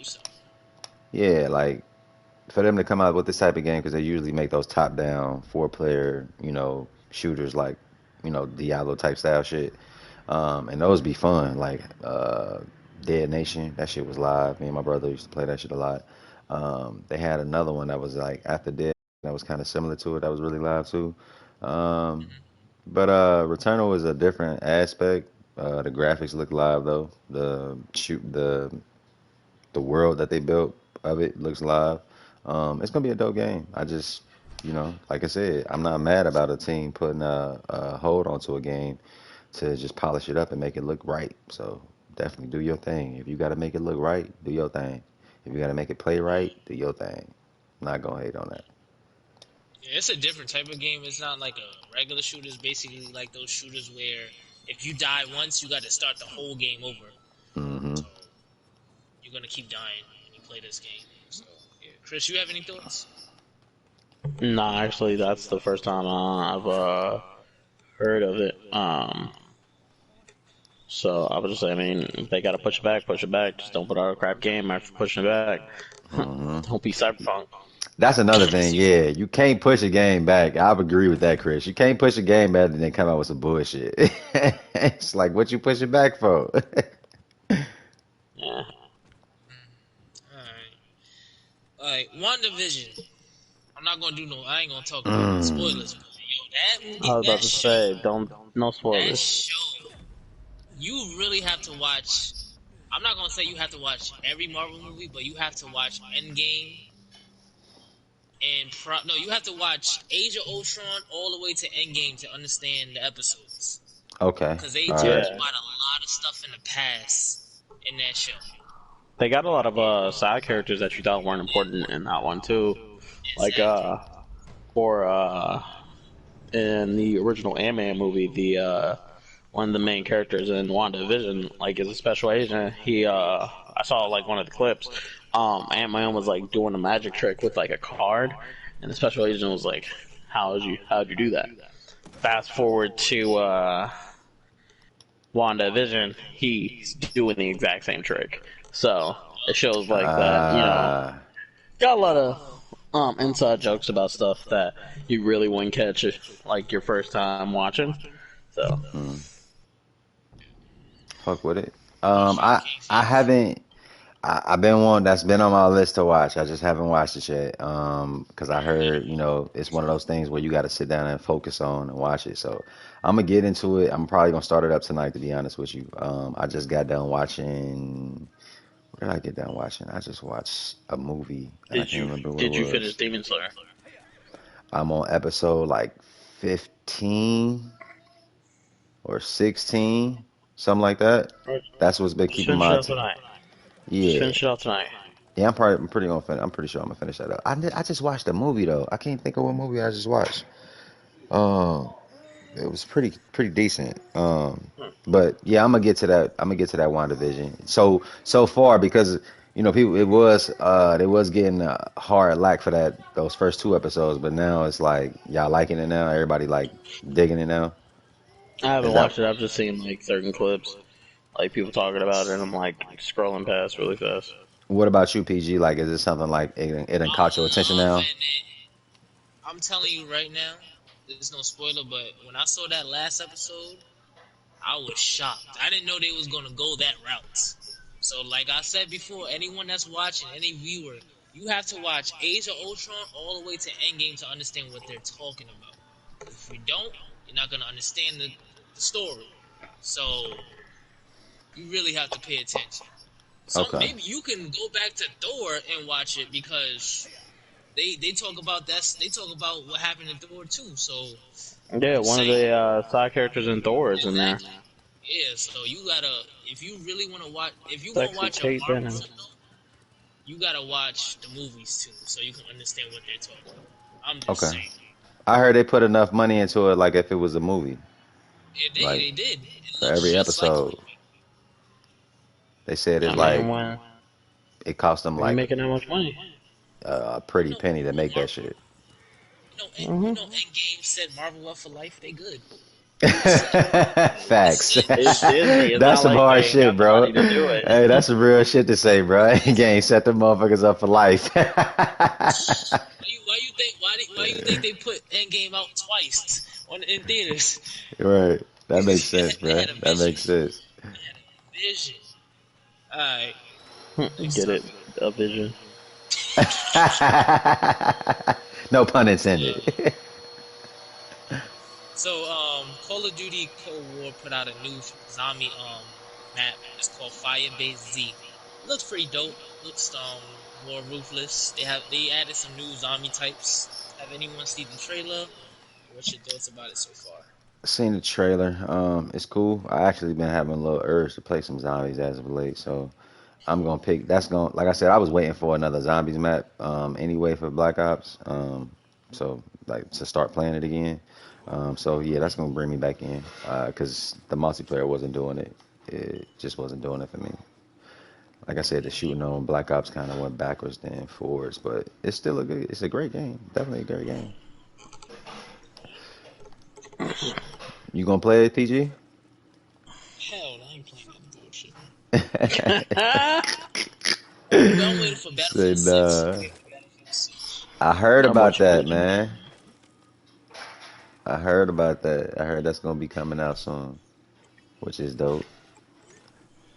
So Yeah, like for them to come out with this type of game because they usually make those top-down four-player, shooters like, Diablo type style shit. And those be fun. Like Dead Nation, that shit was live. Me and my brother used to play that shit a lot. They had another one that was like After Dead that was kind of similar to it. That was really live too. Um, but Returnal was a different aspect. The graphics look live though. The world that they built of it looks live. It's gonna be a dope game. I just, like I said, I'm not mad about a team putting a hold onto a game to just polish it up and make it look right. So definitely do your thing. If you got to make it look right, do your thing. If you got to make it play right, do your thing. I'm not gonna hate on that. yeah, it's a different type of game. It's not like a regular shooter. It's basically like those shooters where if you die once, you got to start the whole game over. Hmm. So you're gonna keep dying when you play this game. So yeah. Chris, you have any thoughts? Nah, actually, that's the first time I've heard of it. So I was just saying, I mean, if they gotta push it back, push it back. Just don't put out a crap game after pushing it back. Hmm. Don't be Cyberpunk. That's another thing. Yeah, you can't push a game back. I would agree with that, Chris. You can't push a game back and then come out with some bullshit. It's like what you push it back for. Yeah. All right, WandaVision. I'm not gonna do no. I ain't gonna talk about Mm. spoilers. But yo, that I movie, was about to say, don't no that spoilers. show, you really have to watch. I'm not gonna say you have to watch every Marvel movie, but you have to watch Endgame and no, you have to watch Age of Ultron all the way to Endgame to understand the episodes Okay. because they All talked right. Yeah. about a lot of stuff in the past in that show. They got a lot of side characters that you thought weren't important in that one too. Like Exactly. for in the original Ant-Man movie, the one of the main characters in WandaVision, like is a special agent. He I saw like one of the clips. Ant-Man was like doing a magic trick with like a card, and the special agent was like, how'd you do that?" Fast forward to WandaVision, he's doing the exact same trick. So it shows like that, Uh, got a lot of inside jokes about stuff that you really wouldn't catch it like your first time watching. So mm, fuck with it. What you I King I Fish? haven't. I've been one that's been on my list to watch. I just haven't watched it yet. Because I heard, it's one of those things where you got to sit down and focus on and watch it. So I'm gonna get into it. I'm probably gonna start it up tonight, to be honest with you. I just got done watching. What did I get done watching? I just watched a movie and I did can't you remember what it did you finish was. Demon Slayer? I'm on episode like 15 or 16, something like that. Or That's what's been just keeping finish my it out attention. tonight. Just Yeah, finish it out tonight. yeah. I'm pretty sure I'm gonna finish that up. I just watched a movie though. I can't think of what movie I just watched. Um, it was pretty decent. But yeah, I'm gonna get to that. I'm gonna get to that WandaVision. So far because people they was getting hard lack for those first two episodes, but now it's like y'all liking it now. Everybody like digging it now. I Is haven't that watched it. I've just seen like certain clips, like people talking about it, and I'm like scrolling past really fast. what about you, PG? Like, is this something like it done caught your attention I'm now? loving it. I'm telling you right now, there's no spoiler, but when I saw that last episode, I was shocked. I didn't know they was gonna go that route. So, like I said before, anyone that's watching, any viewer, you have to watch Age of Ultron all the way to Endgame to understand what they're talking about. Because if you don't, you're not gonna understand the story. So you really have to pay attention. Okay. Maybe you can go back to Thor and watch it because they talk about they talk about what happened in Thor too. So Yeah, I'm one of saying the side characters in Thor is in there. exactly. Yeah, so you gotta if you really want to watch if you gonna Sexy watch a Kate Marvel Bennett. film, you gotta watch the movies too, so you can understand what they're talking about. I'm just Okay. saying. I heard they put enough money into it, like if it was a movie, Yeah, like they did. It for looks every just like a episode. movie. They said I it's mean, like it cost them when you're like making that much money. a pretty penny to make that Marvel. shit. Hmm. Endgame set Marvel up for life. They good. Facts. It's Disney. It's That's not some like hard they ain't shit, got the bro. money to do it. Hey, that's some real shit to say, bro. Game set the motherfuckers up for life. Why you think they put Endgame out twice in theaters? Right. That makes they sense, bro. had a That vision. makes sense. They had a vision. All right, next Get it? topic. A vision. No pun So, intended. Call of Duty Cold War put out a new zombie map. It's called Firebase Z. It looks pretty dope. Looks more ruthless. They added some new zombie types. Have anyone seen the trailer? What's your thoughts about it so far? Seen the trailer. It's cool. I actually been having a little urge to play some zombies as of late, so I'm gonna pick. That's gonna, like I said, I was waiting for another zombies map. Anyway for Black Ops. So like to start playing it again. So yeah, that's gonna bring me back in. Cause the multiplayer wasn't doing it. It just wasn't doing it for me. Like I said, the shooting on Black Ops kind of went backwards then forwards, but it's still a good. It's a great game. Definitely a great game. You gonna play it, PG? Hell, I ain't playing that bullshit. I'm I'm waiting for Say Battlefield 6. I'm nah. waiting for Battlefield 6. I heard about what you that, PG. man. I heard about that. I heard that's gonna be coming out soon, which is dope.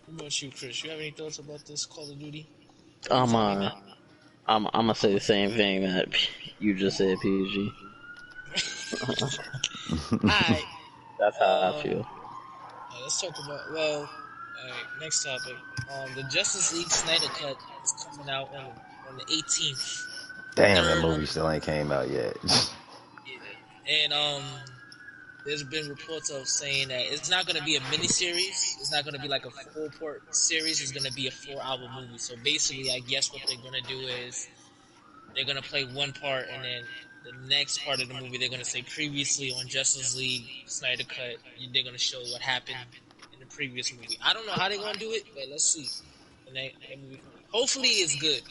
What about you, Chris? You have any thoughts about this Call of Duty? New I'm zombie uh, map? I'm gonna say the same thing that you just said, PG. Alright, That's how I feel. let's talk about, alright, next topic. The Justice League Snyder Cut is coming out on the 18th. Damn, that Third movie on still ain't came out yet. yeah. And there's been reports of saying that it's not going to be a miniseries. It's not going to be like a full-part series. It's going to be a 4-hour movie. So basically, I guess what they're going to do is they're going to play one part, and then the next part of the movie, they're going to say previously on Justice League Snyder Cut, they're going to show what happened in the previous movie. I don't know how they're going to do it, but let's see. And that movie, hopefully it's good.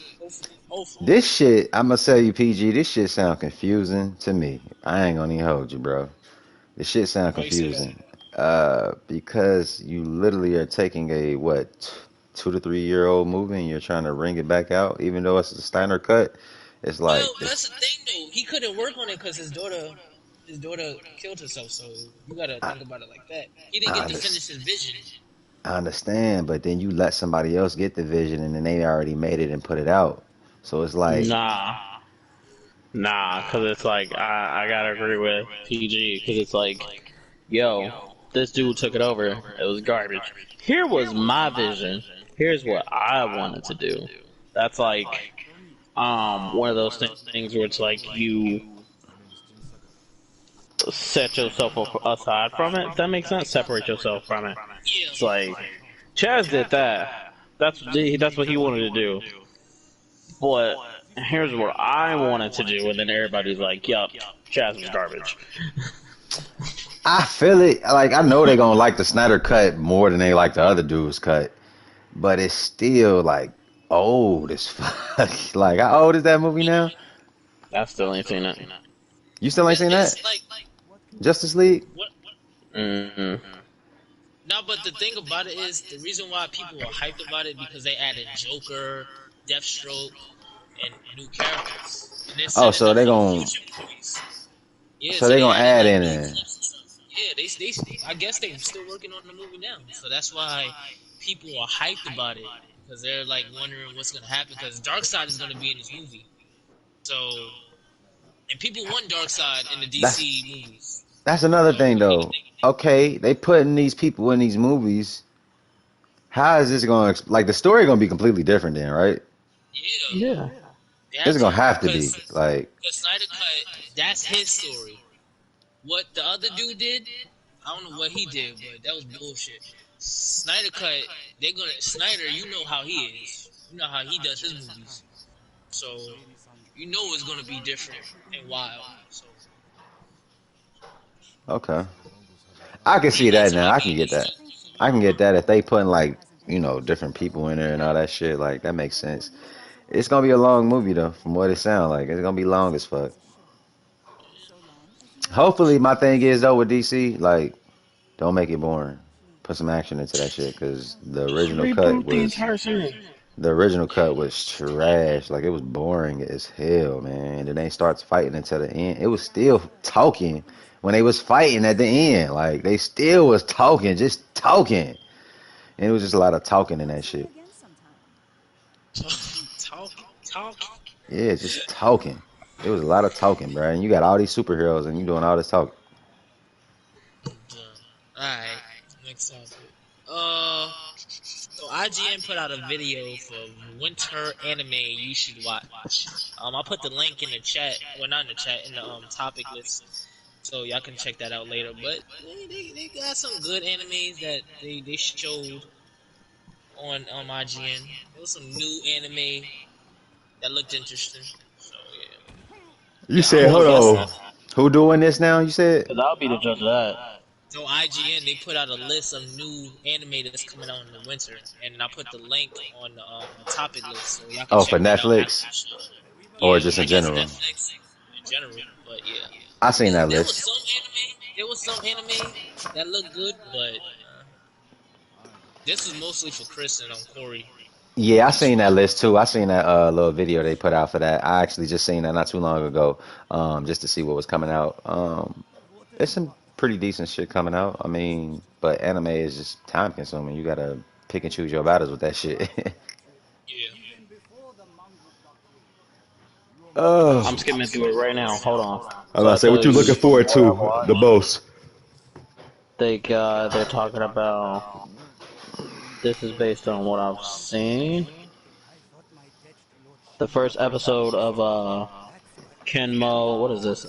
Hopefully. This shit, I'ma tell you, PG. This shit sound confusing to me. I ain't gonna even hold you, bro. This shit sound Why you say that? confusing. Because you literally are taking a what 2 to 3 year old movie and you're trying to bring it back out, even though it's a Steiner cut. It's like Well, that's it's. the thing though. He couldn't work on it because his daughter killed herself. So you gotta I, think about it like that. He didn't I, get to under- finish his vision. I understand, but then you let somebody else get the vision and then they already made it and put it out. So it's like, Nah, cause it's like I gotta agree with PG, cause it's like, yo, this dude took it over. It was garbage. Here was my vision. Here's what I wanted to do. That's like one of those things where it's like you set yourself aside from it. If that makes sense. Separate yourself from it. Yeah. It's like Chaz did that. That's what he wanted to do. But here's what I wanted to do, and then everybody's like, "Yup, Chaz was garbage." I feel it. Like I know they gonna like the Snyder cut more than they like the other dude's cut, but it's still like old as fuck. Like how old is that movie now? I still ain't seen it. You still ain't seen that? It's like Justice League? what? Mm-hmm. No, but the thing about it is the reason why people are hyped about it because they added Joker, Deathstroke, and new characters, and they're Oh, setting so up they for the gonna future movies. Yeah, so so they they gonna added add like in new it. clips and stuff. Yeah, they I guess they're still working on the movie now, so that's why people are hyped about it because they're like wondering what's gonna happen because Darkseid is gonna be in this movie. So, and people want Darkseid in the That's DC movies. that's So, another thing what do you though. think? Okay, they putting these people in these movies. How is this going to like the story going to be completely different then, right? Yeah, Yeah. they It's have going to to have to be because like Snyder Cut that's his story. What the other dude did, I don't know what he did, but that was bullshit. Snyder Cut, they're gonna Snyder. You know how he is. You know how he does his movies. So you know it's gonna be different and wild. So okay. I can see that that's now. my I can get opinion. that. I can get that if they putting like, different people in there and all that shit, like that makes sense. It's going to be a long movie though, from what it sounds like. It's going to be long as fuck. Hopefully my thing is though with DC, like Don't make it boring. Put some action into that shit, because Just reboot the entire series. the original cut was trash. Like, it was boring as hell, man. And then they starts fighting until the end. It was still talking when they was fighting at the end. Like, they still was talking, just talking. And it was just a lot of talking in that shit. Talking. Yeah, just talking. It was a lot of talking, bro. And you got all these superheroes and you doing all this talking. Alright, next topic. So IGN put out a video for winter anime you should watch. I put the link in the chat. Well, not in the chat, in the topic list. So y'all can check that out later. But they got some good animes that they showed on IGN. There was some new anime that looked interesting. So You said, hold on. Who doing this now, you said? Because I'll be the judge of that. So IGN, they put out a list of new anime that's coming out in the winter, and I put the link on the topic list, so y'all can check for that Netflix? out. Or just in general? Netflix in general, but yeah. I seen that There list. was some anime that looked good, but this was mostly for Chris and Corey. Yeah, I seen that list too. I seen that little video they put out for that. I actually just seen that not too long ago, just to see what was coming out. There's some pretty decent shit coming out. I mean, but anime is just time consuming. You gotta pick and choose your battles with that shit. Yeah. I'm skimming through it right now. Hold on. I'm gonna say, what you looking forward to the most? They're talking about. This is based on what I've seen. The first episode of Kenmo. What is this?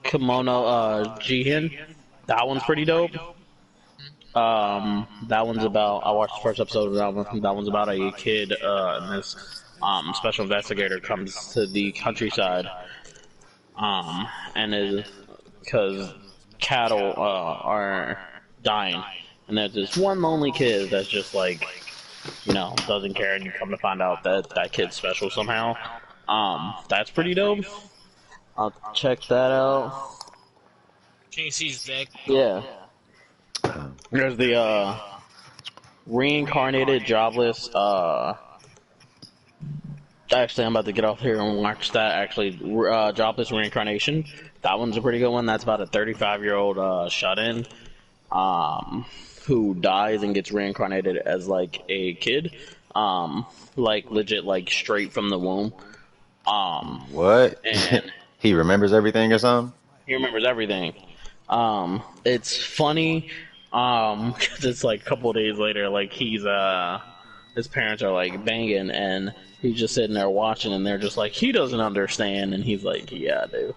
Kimono Jihin. That one's pretty dope. That one's about. I watched the first episode of that one. That one's about a kid. And this special investigator comes to the countryside. And is because cattle are dying, and there's this one lonely kid that's just like, doesn't care, and you come to find out that that kid's special somehow. That's pretty dope. I'll check that out. Can you see his back? Yeah. There's the reincarnated jobless. Actually, I'm about to get off here and watch that. Actually, jobless reincarnation. That one's a pretty good one. That's about a 35-year-old shut-in who dies and gets reincarnated as like a kid, like legit, like straight from the womb. What? And he remembers everything or something? he remembers everything. It's funny, 'cause it's like a couple of days later, like his parents are like banging, and he's just sitting there watching, and they're just like, he doesn't understand, and he's like, yeah, dude.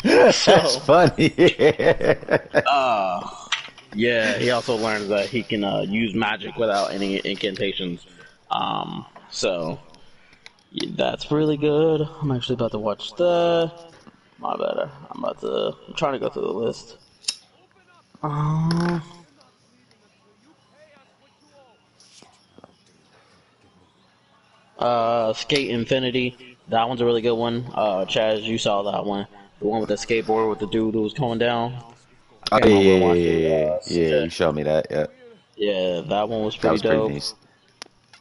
That's funny. Yeah, he also learns that he can use magic without any incantations. So that's really good. I'm actually about to watch that. My bad. I'm trying to go through the list. Skate Infinity. That one's a really good one. Chaz, you saw that one. The one with the skateboard with the dude who was going down. Oh, yeah, you showed me that, yeah. Yeah, that one was That pretty was pretty dope. nice.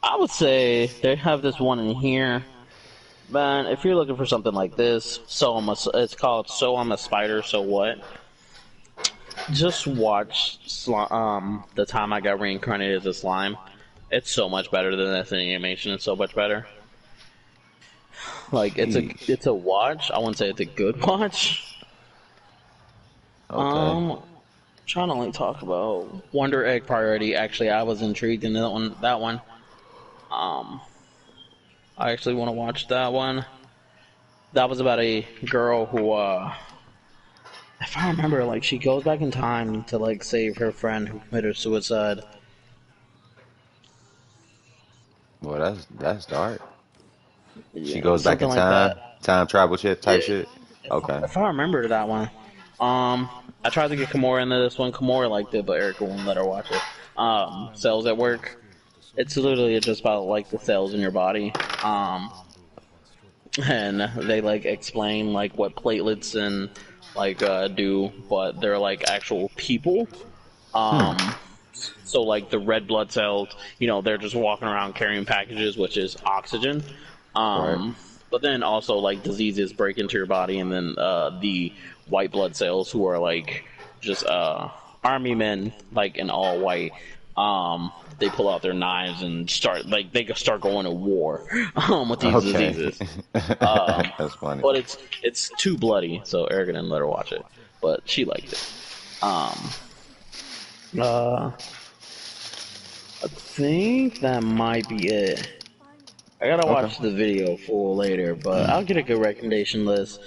I would say they have this one in here. Man, if you're looking for something like this, it's called So I'm a Spider, So What? Just watch The Time I Got Reincarnated as a Slime. It's so much better than this animation. It's so much better. Like, it's a watch. I wouldn't say it's a good watch. Okay. Trying to talk about Wonder Egg Priority. Actually, I was intrigued in that one. I actually want to watch that one. That was about a girl who, if I remember, she goes back in time to, save her friend who committed suicide. Well, that's dark. Yeah, She goes back in something time, like that. time travel shit type shit. Okay. If I remember that one. I tried to get Kimura into this one. Kimura liked it, but Erica won't let her watch it. Cells at Work. It's literally just about, the cells in your body. and they like explain like what platelets and like do, but they're like actual people. Hmm. Um, so like the red blood cells, they're just walking around carrying packages, which is oxygen. Right. But then also like diseases break into your body, and then the white blood cells, who are like just army men, like in all white. They pull out their knives and they start going to war with these Okay. diseases. Um, That's funny. but it's too bloody, so Erica didn't let her watch it, but she liked it. Um, uh, I think that might be it. I gotta Okay. watch the video full later, but I'll get a good recommendation list.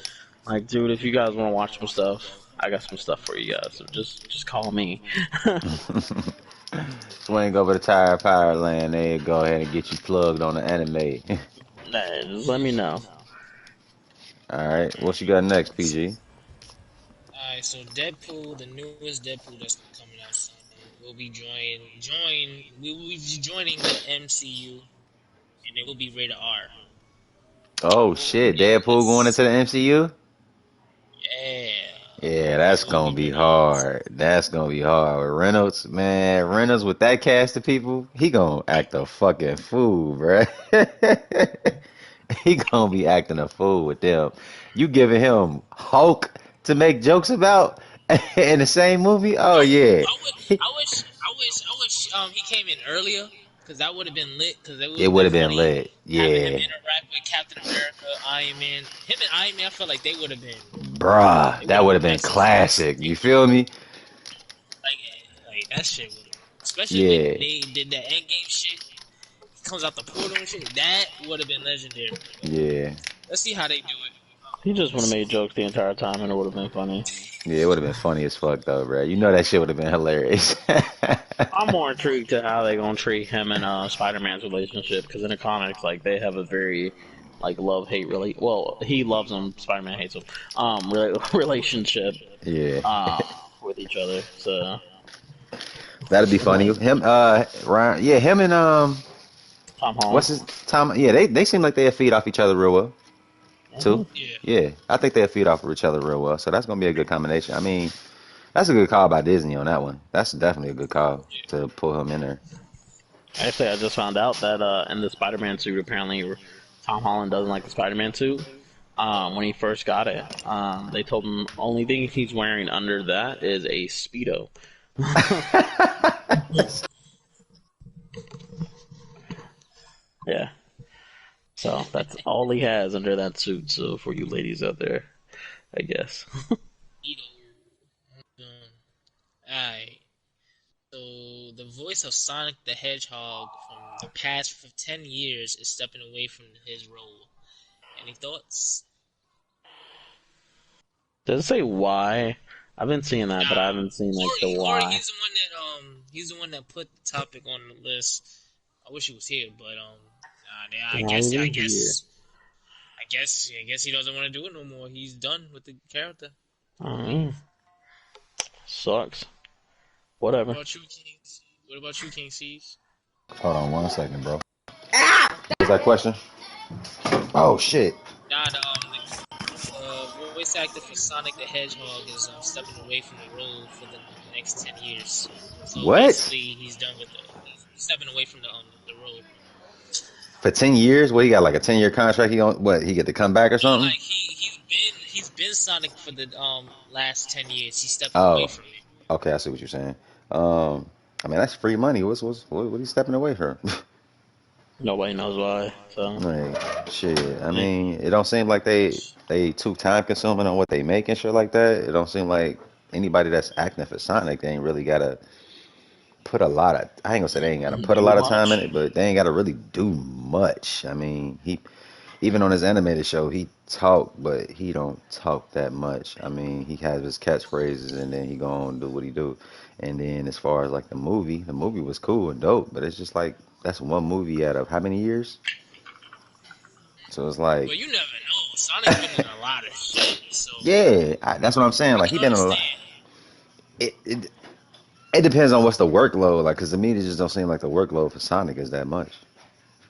Like, dude, if you guys want to watch some stuff, I got some stuff for you guys. So just call me. Swing over to Tire Power Land. There you go ahead and get you plugged on the anime. Nah, just let me know. All right. What you got next, PG? Alright, so Deadpool, the newest Deadpool that's coming out soon, will be we will be joining the MCU, and it will be rated R. Oh Well, shit, yeah, Deadpool going into the MCU? yeah, Yeah, that's it will gonna be be rated R. hard. That's gonna be hard. With Reynolds, man, Reynolds with that cast of people, he gonna act a fucking fool, bruh. He gonna be acting a fool with them. You giving him Hulk to make jokes about in the same movie? Oh yeah. I wish he came in earlier, because that would have been lit. Because it would It have would been have been funny lit. having him Yeah. interact with Captain America, Iron Man. Him and Iron Man, I feel like Bruh, they would that have would been have been best classic. friends. You feel me? Like that shit would, especially when Yeah. they did that Endgame shit. He comes out the portal and shit. That would have been legendary. But Yeah. let's see how they do it. He just would have Let's made jokes the entire time, and it would have been funny. Yeah, it would have been funny as fuck though, bruh. You know that shit would have been hilarious. I'm more intrigued to how they gonna treat him and Spider-Man's relationship, because in the comics, like they have a very like love hate really. Well, he loves him, Spider-Man hates him. Relationship Yeah. uh, with each other. So That'd be funny. like Him, Ryan, yeah, him and Tom what's Holland. his Tom? Yeah, they seem like they feed off each other real well too. Hmm. yeah. Yeah, I think they feed off of each other real well. So that's gonna be a good combination. I mean, that's a good call by Disney on that one. That's definitely a good call to pull him in there. Actually, I just found out that in the Spider-Man suit, apparently Tom Holland doesn't like the Spider-Man suit. When he first got it, they told him only thing he's wearing under that is a speedo. Yeah, so that's all he has under that suit. So for you ladies out there, I guess. Alright. So the voice of Sonic the Hedgehog from the past 10 years is stepping away from his role. Any thoughts? Does it say why? I've been seeing that, but I haven't seen like the Corey, why. he's the one that put the topic on the list. I wish he was here, but I Why guess is I he here? guess I guess he doesn't want to do it no more. He's done with the character. Mm, sucks. What Whatever. about you, King? What about you, King C's? Hold on 1 second, bro. What was that question? Oh shit. Nah, the voice actor for Sonic the Hedgehog is stepping away from the role for the next 10 years. So What? basically, he's stepping away from the role. For 10 years? What he got like a 10-year contract? He on what? He get to come back or No, something? like he's been Sonic for the last 10 years. He's stepping away Oh, from it. okay. I see what you're saying. I mean that's free money. What he stepping away from? Nobody knows why. So Like shit. I mean, it don't seem like they too time consuming on what they make and shit like that. It don't seem like anybody that's acting for Sonic, they ain't really gotta put a lot of. I ain't gonna say they ain't gotta put a do lot of time in much. it, but they ain't gotta really do much. I mean, he even on his animated show, he talk, but he don't talk that much. I mean, he has his catchphrases, and then he go on and do what he do. And then as far as like the movie was cool and dope, but it's just like that's one movie out of how many years? So it's like, Well, you never know. Sonic's been in a lot of shit, so yeah, that's what I'm saying. I Like he can been in a lot. understand. It depends on what's the workload. Like, cause to me, it just don't seem like the workload for Sonic is that much.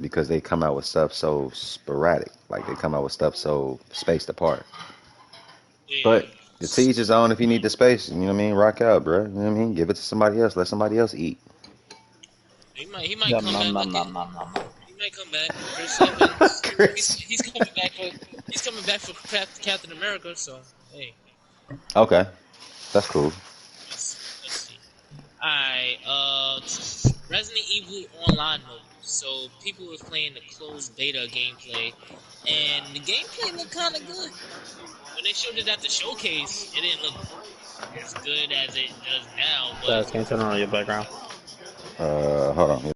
because they come out with stuff so sporadic. Like they come out with stuff so spaced apart. Yeah. But the teach his own. If you need the space, you know what I mean. Rock out, bro. You know what I mean. Give it to somebody else. Let somebody else eat. He might Yum, come nom, back nom, looking. nom, nom, nom. He might come back. Chris Evans. Chris. He's coming back for Captain America. So hey, Okay, that's cool. let's see. Alright, Resident Evil Online mode. So people was playing the closed beta gameplay, and the gameplay looked kind of good. When they showed it at the showcase, it didn't look as good as it does now, but Can you turn on your background? Hold on.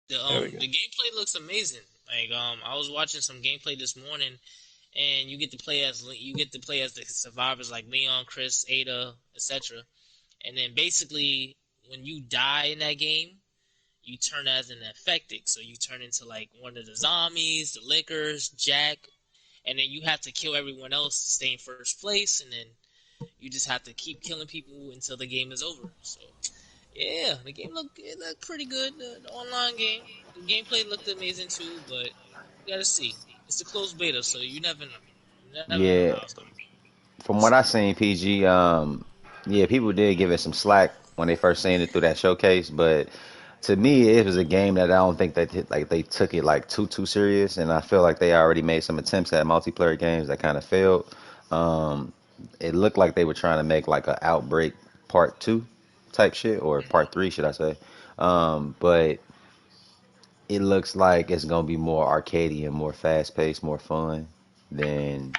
There we go. the gameplay looks amazing. Like I was watching some gameplay this morning, and you get to play as the survivors like Leon, Chris, Ada, etc. And then basically, when you die in that game, you turn as an infected. So you turn into like one of the zombies, the lickers, Jack, and then you have to kill everyone else to stay in first place, and then you just have to keep killing people until the game is over. So yeah, the game looked pretty good. The online game, the gameplay looked amazing too, but you gotta see. It's a closed beta, so you never know. You never know Yeah, how it's gonna be. from what I seen, PG, yeah, people did give it some slack when they first seen it through that showcase, but to me, it was a game that I don't think that like they took it like too serious, and I feel like they already made some attempts at multiplayer games that kind of failed. Um, it looked like they were trying to make like a Outbreak Part Two type shit, or Part Three, should I say? But it looks like it's gonna be more arcadey and more fast paced, more fun than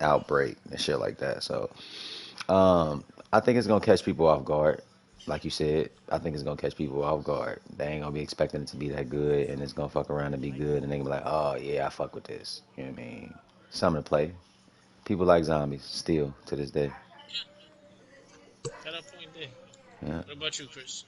Outbreak and shit like that. So I think it's gonna catch people off guard. Like you said, I think it's gonna catch people off guard. They ain't gonna be expecting it to be that good, and it's gonna fuck around and be good, and they gonna be like, "Oh yeah, I fuck with this." You know what I mean? Something to play. People like zombies still to this day. Got that point there. Yeah. What about you, Chris?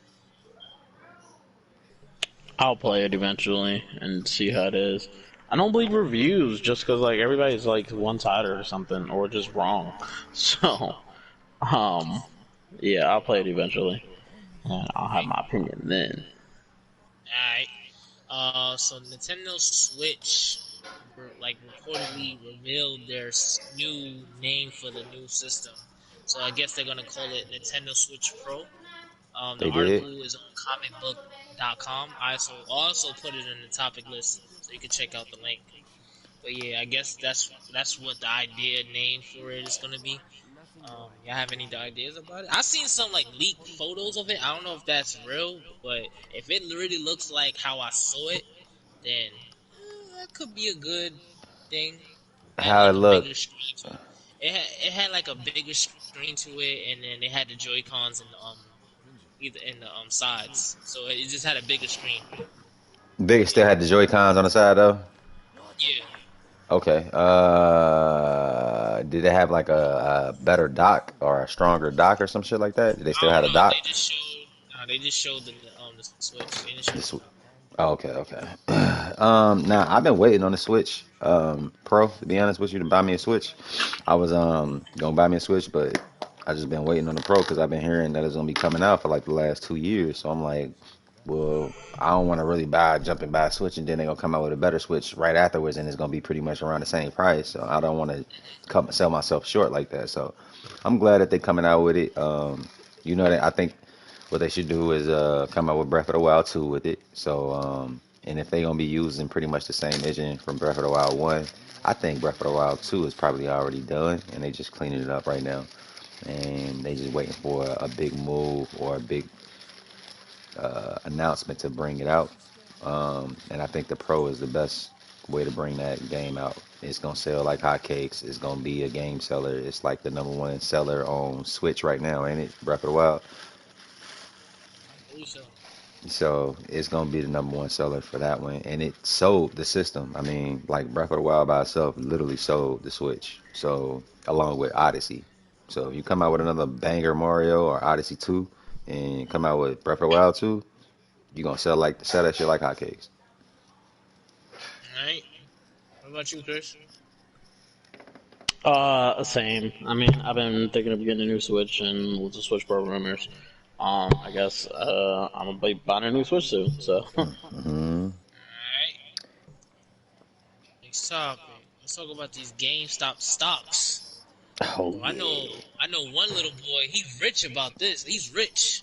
I'll play it eventually and see how it is. I don't believe reviews just because like everybody's like one-sided or something or just wrong. So, um, yeah, I'll play it eventually and I'll have my opinion then. Alright. So Nintendo Switch, reportedly revealed their new name for the new system. So I guess they're gonna call it Nintendo Switch Pro. The They did. article is on comicbook.com. I also put it in the topic list so you can check out the link. But yeah, I guess that's what the idea name for it is gonna be. Y'all have any ideas about it? I've seen some like leaked photos of it. I don't know if that's real, but if it really looks like how I saw it, then that could be a good thing. It had How it like a look? bigger screen to it. It had like a bigger screen to it, and then they had the Joy Cons in the either in the sides, so it just had a bigger screen. Big Yeah, still had the Joy Cons on the side though. yeah. Okay. Did they have like a better dock or a stronger dock or some shit like that? Did they still I have don't a know. dock? They just showed the Switch. They didn't show The the Sw- dock. Oh, okay, okay. Now I've been waiting on the Switch Pro, to be honest with you, to buy me a Switch. I was gonna buy me a Switch, but I just been waiting on the Pro because I've been hearing that it's gonna be coming out for like the last 2 years. So I'm like, well, I don't want to really jump and buy a Switch, and then they're gonna come out with a better Switch right afterwards, and it's gonna be pretty much around the same price. So I don't want to come sell myself short like that. So I'm glad that they're coming out with it. I think what they should do is come out with Breath of the Wild 2 with it. So and if they're gonna be using pretty much the same engine from Breath of the Wild 1, I think Breath of the Wild 2 is probably already done, and they just cleaning it up right now, and they just waiting for a big move or a big announcement to bring it out. And I think the Pro is the best way to bring that game out. It's gonna sell like hotcakes. It's gonna be a game seller. It's like the number one seller on Switch right now, ain't it? Breath of the Wild. I believe so. So it's gonna be the number one seller for that one, and it sold the system. I mean, like Breath of the Wild by itself literally sold the Switch. So along with Odyssey. So if you come out with another banger Mario or Odyssey 2, and come out with Breath of the Wild 2, you're gonna sell that shit like hotcakes. All right. What about you, Chris? Same. I mean, I've been thinking of getting a new Switch and with the Switch programmers. I guess I'm gonna be buying a new Switch soon. So, topic. Let's talk about these GameStop stocks. Oh I know, yeah. I know one little boy. He's rich about this. He's rich.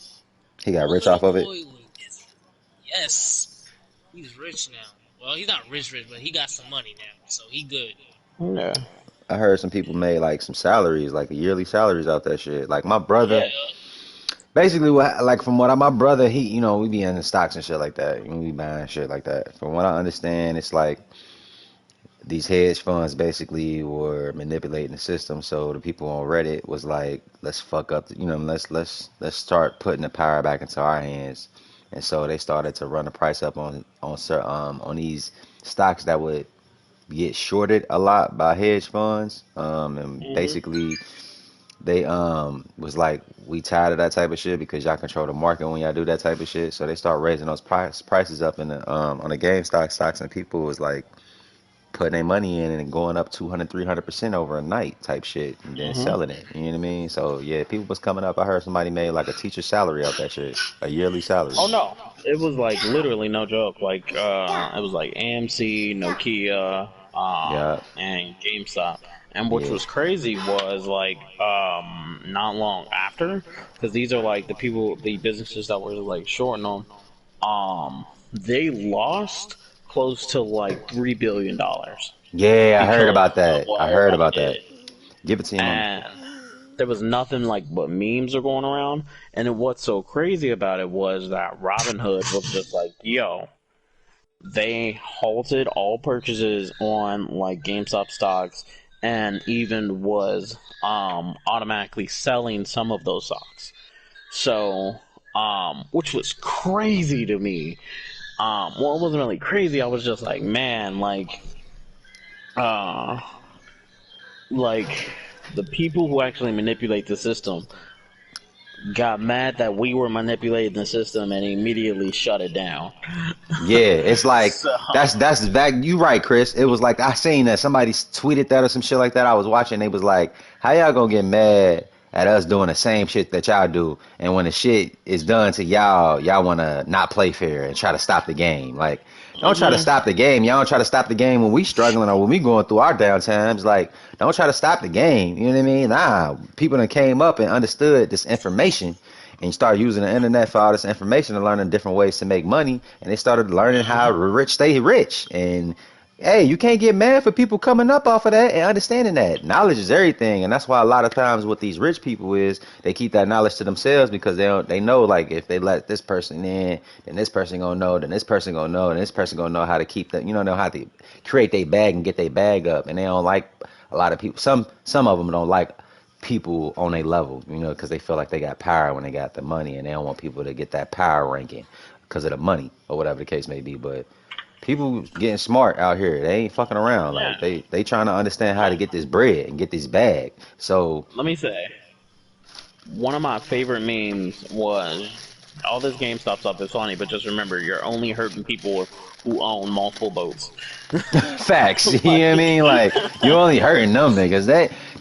He got One rich little off of it. boy, yes, he's rich now. Well, he's not rich, but he got some money now, so he good. Yeah. I heard some people made like some salaries, like yearly salaries out that shit. Like my Yeah. brother, basically, what like from what my brother, he we be in the stocks and shit like that. We be buying shit like that. From what I understand, it's like these hedge funds basically were manipulating the system. So the people on Reddit was like, let's fuck up, let's start putting the power back into our hands. And so they started to run the price up on these stocks that would get shorted a lot by hedge funds. And Mhm. basically they was like, we tired of that type of shit because y'all control the market when y'all do that type of shit. So they start raising those prices up in the on the GameStop stocks, and people was like putting their money in and going up 200, 300% over a night type shit and then Mhm. selling it. You know what I mean? So yeah, people was coming up. I heard somebody made like a teacher's salary out that shit, a yearly salary. Oh no, it was like literally no joke. Like it was like AMC, Nokia, Yeah, and GameStop. And which yeah, was crazy was like not long after, because these are like the people, the businesses that were like shorting them. They lost close to like $3 billion yeah. I heard because about of that. what I heard everybody about that. did. Give it to your mama. And there was nothing like but memes are going around. And then what's so crazy about it was that Robinhood was just like, yo, they halted all purchases on like GameStop stocks and even was automatically selling some of those stocks. So which was crazy to me. Well, it wasn't really crazy. I was just like, man, uh like the people who actually manipulate the system got mad that we were manipulating the system and immediately shut it down. Yeah, it's like So, that's back. You right, Chris. It was like I seen that somebody tweeted that or some shit like that. I was watching. They was like, "How y'all gonna get mad at us doing the same shit that y'all do, and when the shit is done to y'all, y'all wanna not play fair and try to stop the game? Like, don't try to mhm. stop the game. Y'all don't try to stop the game when we struggling or when we going through our down times. Like, don't try to stop the game. You know what I mean? Nah, people that came up and understood this information and you start using the internet for all this information and learning different ways to make money. And they started learning how rich stay rich. And hey, you can't get mad for people coming up off of that and understanding that knowledge is everything. And that's why a lot of times what these rich people is they keep that knowledge to themselves because they know like if they let this person in, then this person gonna know, then this person gonna know, and this person gonna know how to keep that, know how to create their bag and get their bag up. And they don't like a lot of people. Some of them don't like people on a level, because they feel like they got power when they got the money, and they don't want people to get that power ranking because of the money or whatever the case may be. But people getting smart out here, they ain't fucking around. Yeah. Like they trying to understand how to get this bread and get this bag. So Let me say, one of my favorite memes was all this GameStop stuff is funny, but just remember, you're only hurting people who own multiple boats. facts, you know what I Like, mean? Like you only hurting them niggas.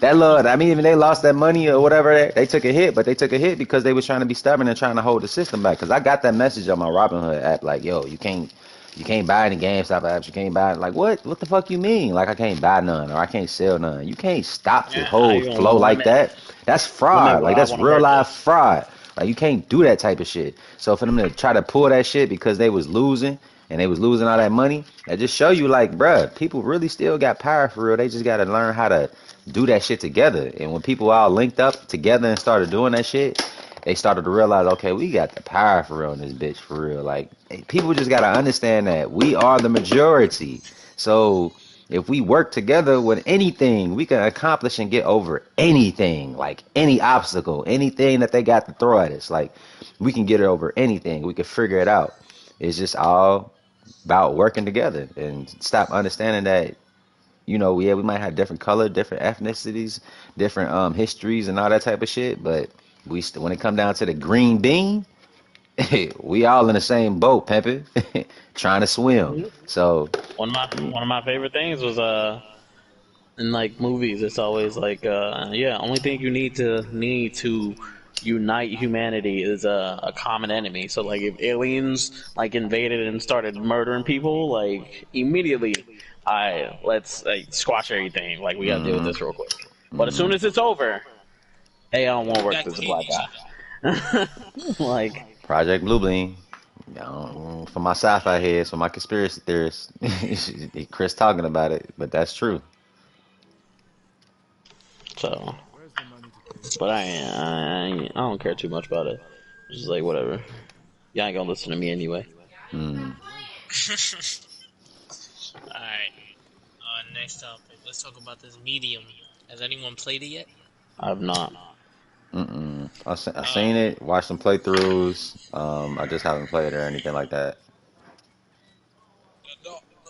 That love. I mean, even they lost that money or whatever, they took a hit, but they took a hit because they was trying to be stubborn and trying to hold the system back. Because I got that message on my Robinhood app, like, yo, you can't buy any GameStop apps. You can't buy like what? What the fuck you mean? Like I can't buy none or I can't sell none. You can't stop the yeah, how whole you gonna flow like that. That's limit fraud. what Like I that's want to real life purchase? fraud. Like you can't do that type of shit. So for them to try to pull that shit because they was losing and they was losing all that money, that just show you like, bruh, people really still got power for real. They just gotta learn how to do that shit together. And when people all linked up together and started doing that shit, they started to realize, okay, we got the power for real in this bitch for real. Like people just gotta understand that we are the majority. So if we work together with anything, we can accomplish and get over anything, like any obstacle, anything that they got to throw at us. Like we can get it over anything. We can figure it out. It's just all about working together and stop understanding that yeah, we might have different color, different ethnicities, different histories and all that type of shit, but when it come down to the green bean, we all in the same boat, pimping, trying to swim. Mhm. So, One of my favorite things was in like movies, it's always like yeah, only thing you need to unite humanity is a common enemy. So like if aliens like invaded and started murdering people, like immediately let's squash everything. Like, we gotta deal with this real quick. But as soon as it's over, hey, I don't want to work Back with to this black each guy. Like, Project Blue Beam. For my sci-fi heads, for my conspiracy theorists, Chris talking about it, but that's true. so, but I don't care too much about it. Just like, whatever. Y'all ain't gonna listen to me anyway. Mm. Alright. Next topic. Let's talk about this Medium. Has anyone played it yet? I've not. I seen it, watched some playthroughs. I just haven't played it or anything like that.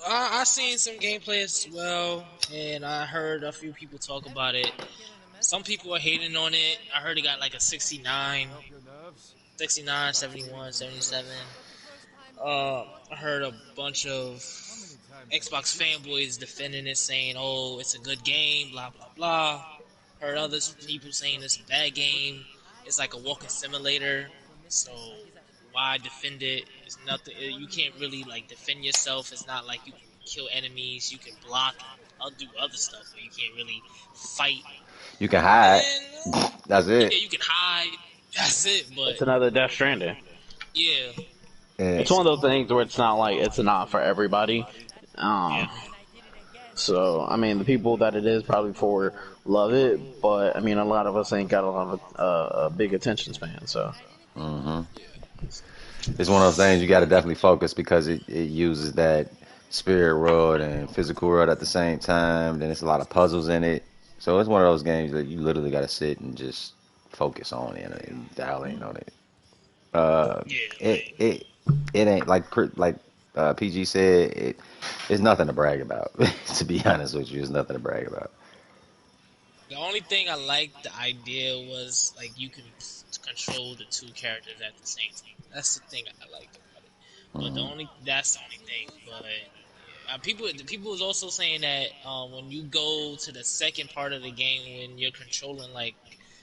I seen some gameplay as well, and I heard a few people talk about it. Some people are hating on it. I heard it got like a 69, 71, 77. I heard a bunch of Xbox fanboys defending it, saying, "Oh, it's a good game," blah blah blah. Heard other people saying it's a bad game. It's like a walking simulator. So why defend it? It's nothing. You can't really like defend yourself. It's not like you can kill enemies. You can block and do other stuff, but you can't really fight. You can hide. And, That's it. yeah, you can hide. That's it. But It's another Death Stranding. yeah. It's one of those things where it's not like it's not for everybody. So I mean, the people that it is probably for love it, but I mean, a lot of us ain't got a lot of a big attention span. So It's one of those things you got to definitely focus because it uses that spirit world and physical world at the same time. Then it's a lot of puzzles in it. So it's one of those games that you literally got to sit and just focus on it and dial in on it. It ain't like PG said. It's nothing to brag about. To be honest with you, it's nothing to brag about. The only thing I liked the idea was like you can control the two characters at the same time. That's the thing I liked about it. But that's the only thing. But people was also saying that when you go to the second part of the game when you're controlling like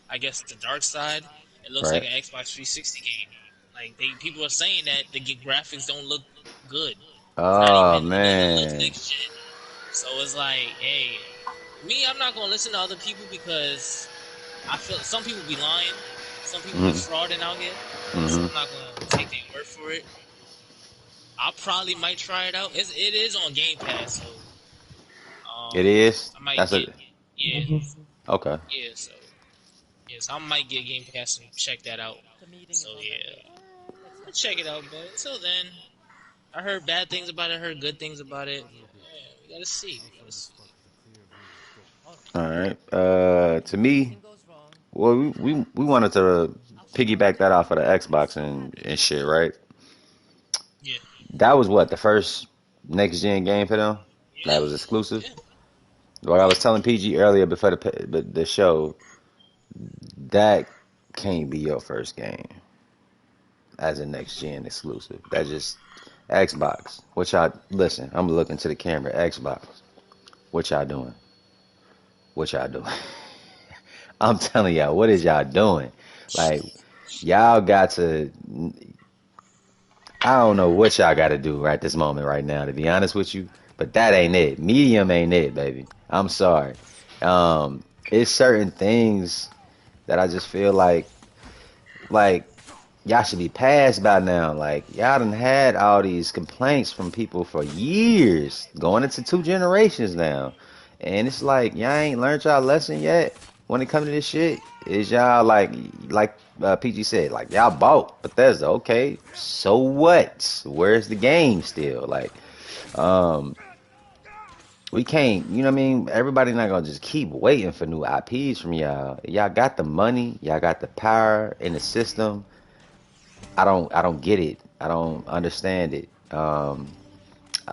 I guess the dark side, it looks like an Xbox 360 game. Like people are saying that the graphics don't look good. Oh It man. looks like shit. So it's like, hey, me, I'm not gonna listen to other people because I feel some people be lying, some people be frauding out here. So I'm not gonna take their word for it. I probably might try it out. It is on Game Pass, so It is. I might That's get it. yeah, Okay. so I might get Game Pass and check that out. So yeah, I'll check it out. But until then, I heard bad things about it. I heard good things about it. Yeah, we gotta see. All right. To me, well, we wanted to piggyback that off of the Xbox and shit, right? Yeah. That was what the first next gen game for them. That was exclusive. Yeah. Like I was telling PG earlier before the show, that can't be your first game as a next gen exclusive. That just Xbox. What y'all listen? I'm looking to the camera. Xbox. What y'all doing? What y'all doing? I'm telling y'all, what is y'all doing? Like, y'all got to. I don't know what y'all got to do right this moment, right now, to be honest with you. But that ain't it. Medium ain't it, baby. I'm sorry. It's certain things that I just feel like y'all should be past by now. Like, y'all done had all these complaints from people for years, going into 2 generations now. And it's like, y'all ain't learned y'all lesson yet when it comes to this shit. Is y'all like PG said, like, y'all bought Bethesda. Okay, so what? Where's the game still? Like, we can't, you know what I mean? Everybody not gonna just keep waiting for new IPs from y'all. Y'all got the money, y'all got the power in the system. I don't get it. I don't understand it.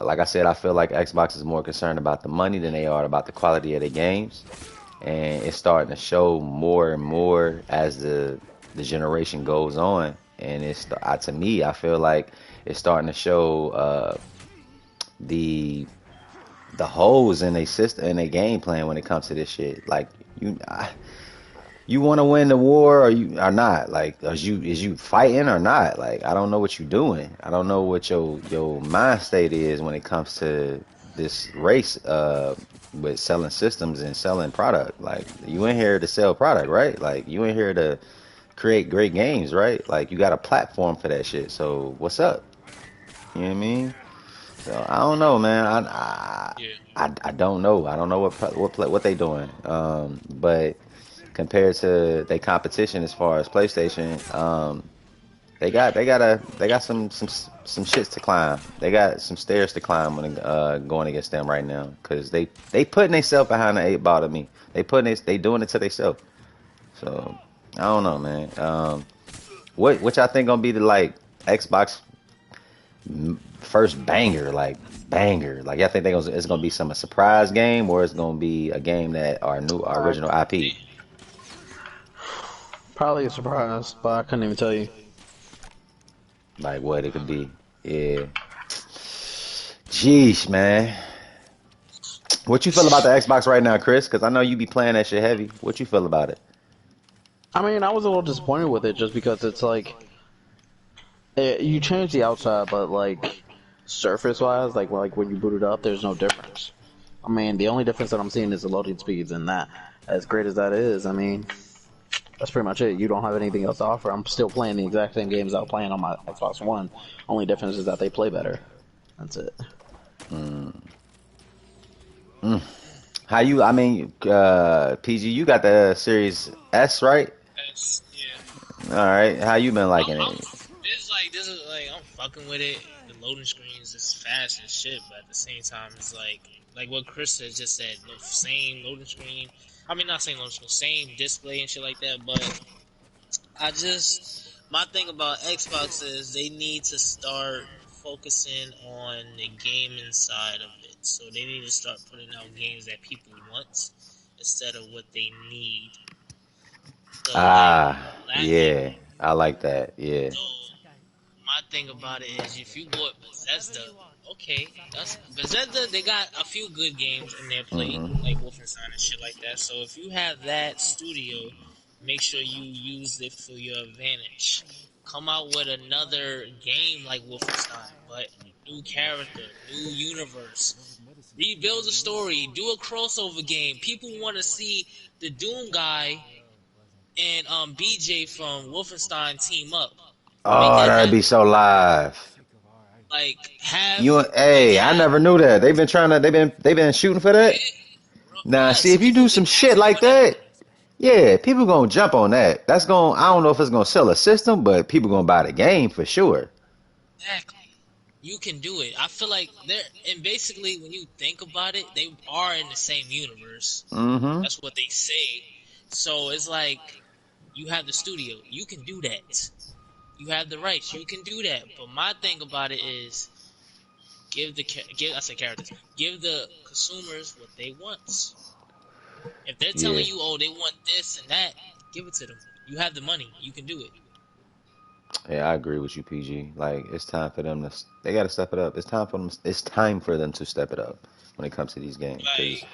Like I said, I feel like Xbox is more concerned about the money than they are about the quality of the games, and it's starting to show more and more as the generation goes on. And to me, I feel like it's starting to show the holes in their system, in their game plan when it comes to this shit. Like you want to win the war or you are not? Like, is you fighting or not? Like, I don't know what you're doing. I don't know what your mind state is when it comes to this race with selling systems and selling product. Like you in here to sell product, right? Like you in here to create great games, right? Like you got a platform for that shit. So what's up? You know what I mean? So I don't know, man. Yeah. I don't know. I don't know what they doing. But compared to their competition as far as PlayStation, they got some shits to climb. They got some stairs to climb when going against them right now because they putting themselves behind the 8 ball to me. They doing it to themselves. So I don't know, man. Which I think gonna be the like Xbox first banger, like banger. Like I think it's gonna be some surprise game or it's gonna be a game that our original IP. Probably a surprise, but I couldn't even tell you. Like what it could be. Yeah. Jeez, man. What you feel about the Xbox right now, Chris? Because I know you be playing that shit heavy. What you feel about it? I mean, I was a little disappointed with it just because it's like you change the outside, but like surface-wise, like when you boot it up, there's no difference. I mean, the only difference that I'm seeing is the loading speeds, and that, as great as that is, I mean, that's pretty much it. You don't have anything else to offer. I'm still playing the exact same games I was playing on my Xbox One. Only difference is that they play better. That's it. How you? I mean, PG, you got the Series S, right? Yeah. All right. How you been liking I'm, it? this is like I'm fucking with it. The loading screens is fast as shit, but at the same time, it's like what Chris has just said. The same loading screen. I mean, not same loading screen, same display and shit like that. But my thing about Xbox is they need to start focusing on the gaming side of it. So they need to start putting out games that people want instead of what they need. So Yeah. I like that. Yeah. So my thing about it is, if you bought Bethesda, okay, that's Bethesda. They got a few good games in their plate, like Wolfenstein and shit like that. So if you have that studio, make sure you use it for your advantage. Come out with another game like Wolfenstein, but new character, new universe. Rebuild the story. Do a crossover game. People want to see the Doom guy and BJ from Wolfenstein team up. Make Oh, that that'd be happen. so live. Like have Hey, I never knew that. They've been shooting for that. Now, see yes, if you do people some been shit asking like for that. that, yeah, people gonna jump on that. I don't know if it's gonna sell a system, but people gonna buy the game for sure. Exactly. You can do it. I feel like and basically when you think about it, they are in the same universe. Mm-hmm. That's what they say. So it's like you have the studio. You can do that. You have the rights. You can do that. But my thing about it is give characters. Give the consumers what they want. If they're Yeah. telling you, oh, they want this and that, give it to them. You have the money. You can do it. Yeah, I agree with you, PG. Like it's time for them to. They gotta step it up. It's time for them. It's time for them to step it up when it comes to these games. Because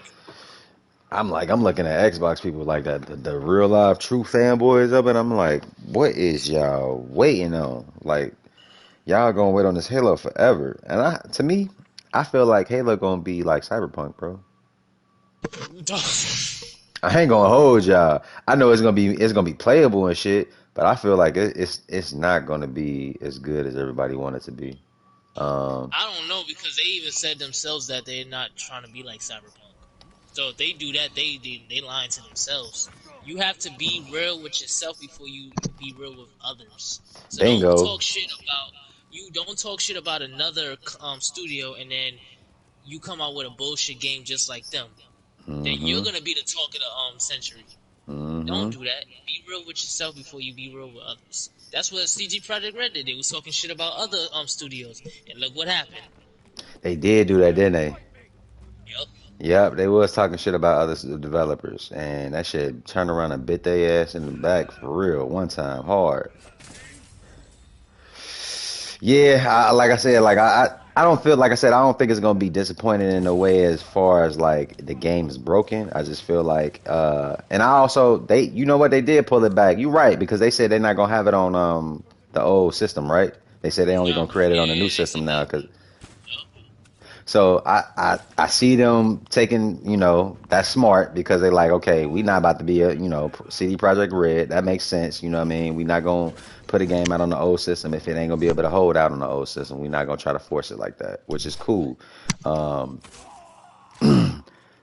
Like, I'm looking at Xbox people like that, the real life true fanboys of it. I'm like, what is y'all waiting on? Like, y'all gonna wait on this Halo forever. And to me, I feel like Halo gonna be like Cyberpunk, bro. I ain't gonna hold y'all. I know it's gonna be playable and shit, but I feel like it's not gonna be as good as everybody want it to be. I don't know because they even said themselves that they're not trying to be like Cyberpunk. So if they do that, they lying to themselves. You have to be real with yourself before you be real with others. So Bingo. don't talk shit about another studio and then you come out with a bullshit game just like them. Then you're Mm-hmm. gonna be the talk of the century. Mm-hmm. Don't do that. Be real with yourself before you be real with others. That's what CG Project Red did. They was talking shit about other studios, and look what happened. They did do that, didn't they? Yup. Yep, they was talking shit about other developers, and that shit turned around and bit their ass in the back for real one time, hard. Yeah, like I said, I don't feel like I said I don't think it's gonna be disappointing in a way as far as like the game's broken. I just feel like, and I also you know what, they did pull it back. You're right because they said they're not gonna have it on the old system, right? They said they only No, gonna create it on the yeah, new they said system now. that. Cause Yup. So I see them taking, that's smart because they like, okay, we not about to be a, CD Project Red. That makes sense. You know what I mean? We not going to put a game out on the old system if it ain't going to be able to hold out on the old system. We not going to try to force it like that, which is cool. Um,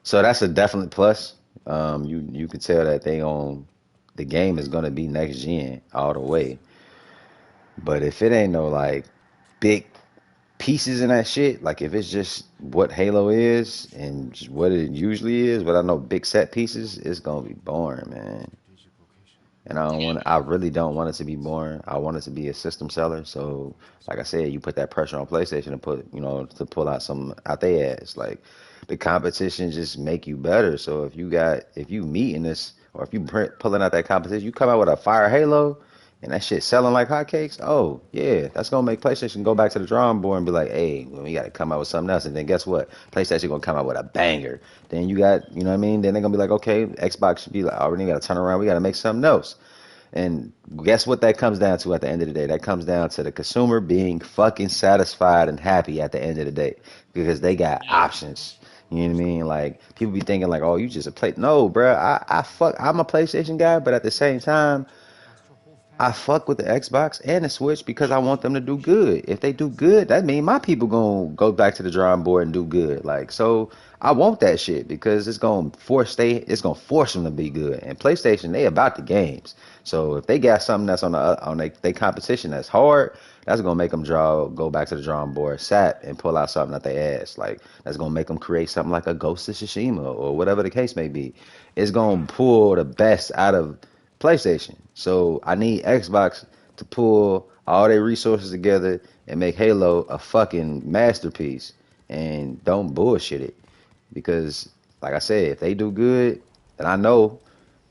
so that's a definite plus. You can tell that the game is going to be next gen all the way. But if it ain't no like big pieces in that shit, like if it's just what Halo is and just what it usually is, but I know big set pieces, it's gonna be boring, man. And I really don't want it to be boring. I want it to be a system seller. So, like I said, you put that pressure on PlayStation to to pull out some out their ass. Like the competition just make you better. So if you meeting this or if you pulling out that competition, you come out with a fire Halo and that shit selling like hotcakes. Oh yeah, that's gonna make PlayStation go back to the drawing board and be like, hey, well, we got to come out with something else. And then guess what? PlayStation gonna come out with a banger. Then you got, you know what I mean? Then they're gonna be like, okay, Xbox should be like, oh, we got to turn around. We got to make something else. And guess what that comes down to at the end of the day? That comes down to the consumer being fucking satisfied and happy at the end of the day because they got options. You know what I mean? Like people be thinking like, oh, you just a play. No, bro. I'm a PlayStation guy, but at the same time, I fuck with the Xbox and the Switch because I want them to do good. If they do good, that means my people gonna go back to the drawing board and do good. Like so, I want that shit because it's gonna force them to be good. And PlayStation, they about the games. So if they got something that's on they competition that's hard, that's gonna make them go back to the drawing board, sat and pull out something that they ass. Like that's gonna make them create something like a Ghost of Tsushima or whatever the case may be. It's gonna pull the best out of PlayStation. So I need Xbox to pull all their resources together and make Halo a fucking masterpiece and don't bullshit it. Because like I said, if they do good, then I know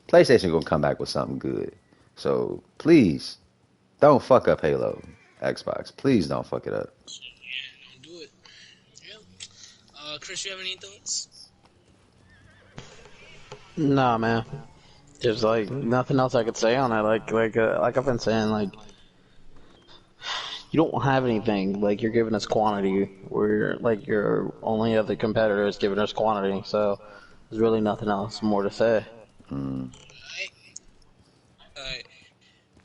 PlayStation gonna come back with something good. So please don't fuck up Halo, Xbox. Please don't fuck it up. Yeah, don't do it. Yeah. Chris, you have any thoughts? Nah, man. There's like nothing else I could say on it. Like I've been saying, like you don't have anything. Like you're giving us quantity. Where like your only other competitor is giving us quantity. So there's really nothing else more to say. Mm. Alright.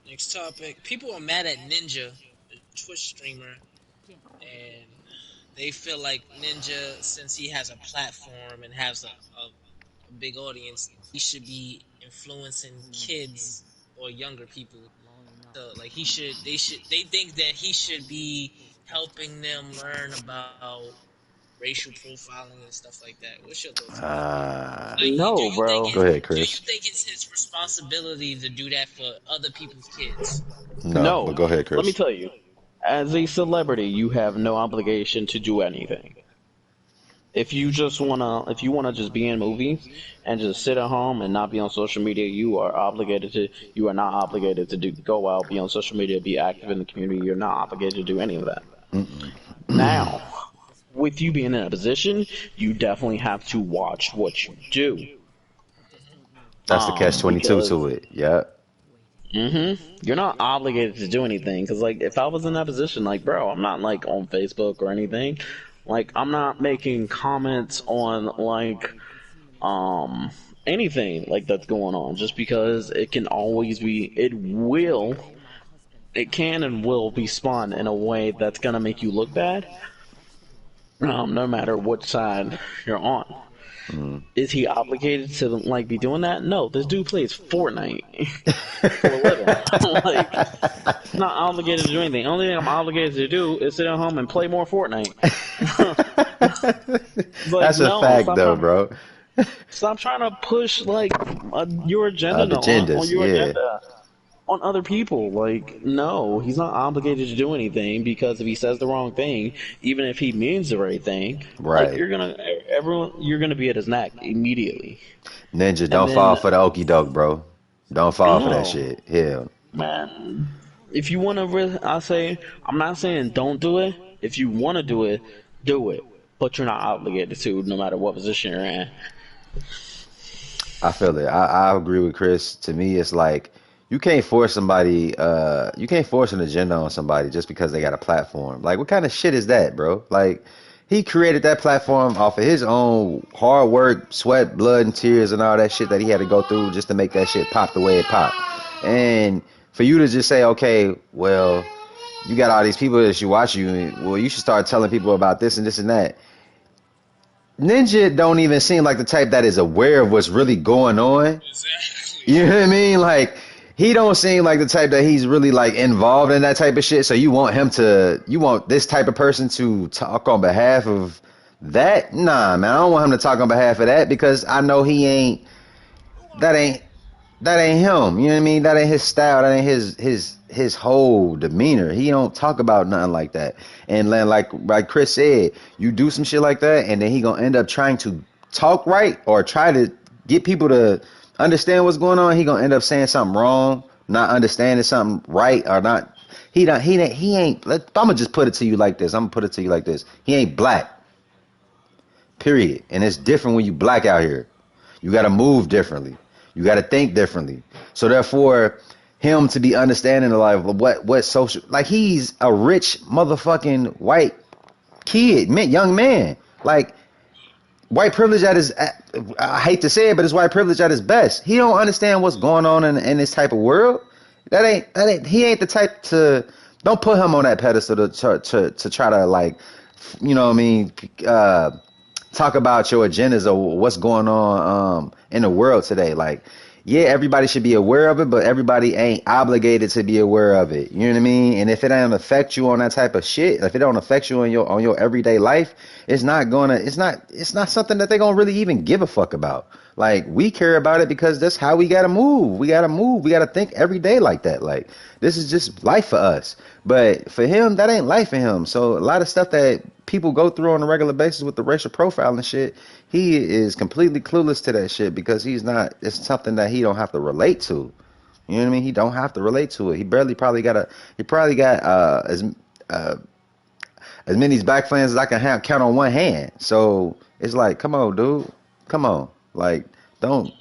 Next topic. People are mad at Ninja, the Twitch streamer, and they feel like Ninja, since he has a platform and has a big audience, he should be influencing kids or younger people. So like they think that he should be helping them learn about racial profiling and stuff like that. What's your thoughts on that? Like, No, bro. Go ahead, do you Chris. think it's his responsibility to do that for other people's kids? No, No. but go ahead, Let me Chris. tell you. As a celebrity, you have no obligation to do anything. If you wanna just be in movies and just sit at home and not be on social media, you are not obligated to go out, be on social media, be active in the community. You're not obligated to do any of that. Now, with you being in a position, you definitely have to watch what you do. That's the catch 22 Because to it. Yep. you're not obligated to do anything. Because like, if I was in that position, like, bro, I'm not like on Facebook or anything. Like, I'm not making comments on like anything like that's going on. Just because it can and will be spun in a way that's gonna make you look bad. No matter what side you're on. Is he obligated to like be doing that? No, this dude plays Fortnite for a living. Like, he's not obligated to do anything. The only thing I'm obligated to do is sit at home and play more Fortnite. Like, That's a no, fact, though, bro. stop trying to push like your agenda The on genders, your yeah. agenda on other people. Like, no, he's not obligated to do anything because if he says the wrong thing, even if he means the right thing, like Right. you're gonna be at his neck immediately. Ninja, And don't fall then, for the okie doke, bro. Don't fall for that no, shit. Hell. man, if you want to, I'm not saying don't do it. If you want to do it, but you're not obligated to, no matter what position you're in. I feel it. I agree with Chris. To me, it's like you can't force somebody. You can't force an agenda on somebody just because they got a platform. Like, what kind of shit is that, bro? Like, He created that platform off of his own hard work, sweat, blood, and tears, and all that shit that he had to go through just to make that shit pop the way it popped. And for you to just say, okay, well, you got all these people that should watch you, well, you should start telling people about this and this and that. Ninja don't even seem like the type that is aware of what's really going on. Exactly. You know what I mean? Like, he don't seem like the type that he's really like involved in that type of shit. So you want this type of person to talk on behalf of that? Nah, man, I don't want him to talk on behalf of that because I know that ain't him. You know what I mean? That ain't his style. That ain't his whole demeanor. He don't talk about nothing like that. And then like Chris said, you do some shit like that, and then he gonna end up trying to talk right or try to get people to understand what's going on. He gonna end up saying something wrong, not understanding something right, or not. He ain't. I'm gonna just put it to you like this. He ain't black. Period. And it's different when you black out here. You gotta move differently. You got to think differently. So therefore, him to be understanding of like what social, like he's a rich motherfucking white kid, young man, like white privilege at his. I hate to say it, but it's white privilege at his best. He don't understand what's going on in this type of world. He ain't the type to. Don't put him on that pedestal to try to like, you know what I mean. Talk about your agendas or what's going on in the world today. Like, yeah, everybody should be aware of it, but everybody ain't obligated to be aware of it. You know what I mean? And if it don't affect you on that type of shit, if it don't affect you on your everyday life, it's not something that they're gonna really even give a fuck about. Like, we care about it because that's how we gotta move. We gotta think every day like that. Like, this is just life for us. But for him, that ain't life for him. So a lot of stuff that people go through on a regular basis with the racial profile and shit, he is completely clueless to that shit because it's something that he don't have to relate to. You know what I mean? He don't have to relate to it. He probably got as many back fans as I can count on one hand. So it's like, come on, dude. Come on. Like, don't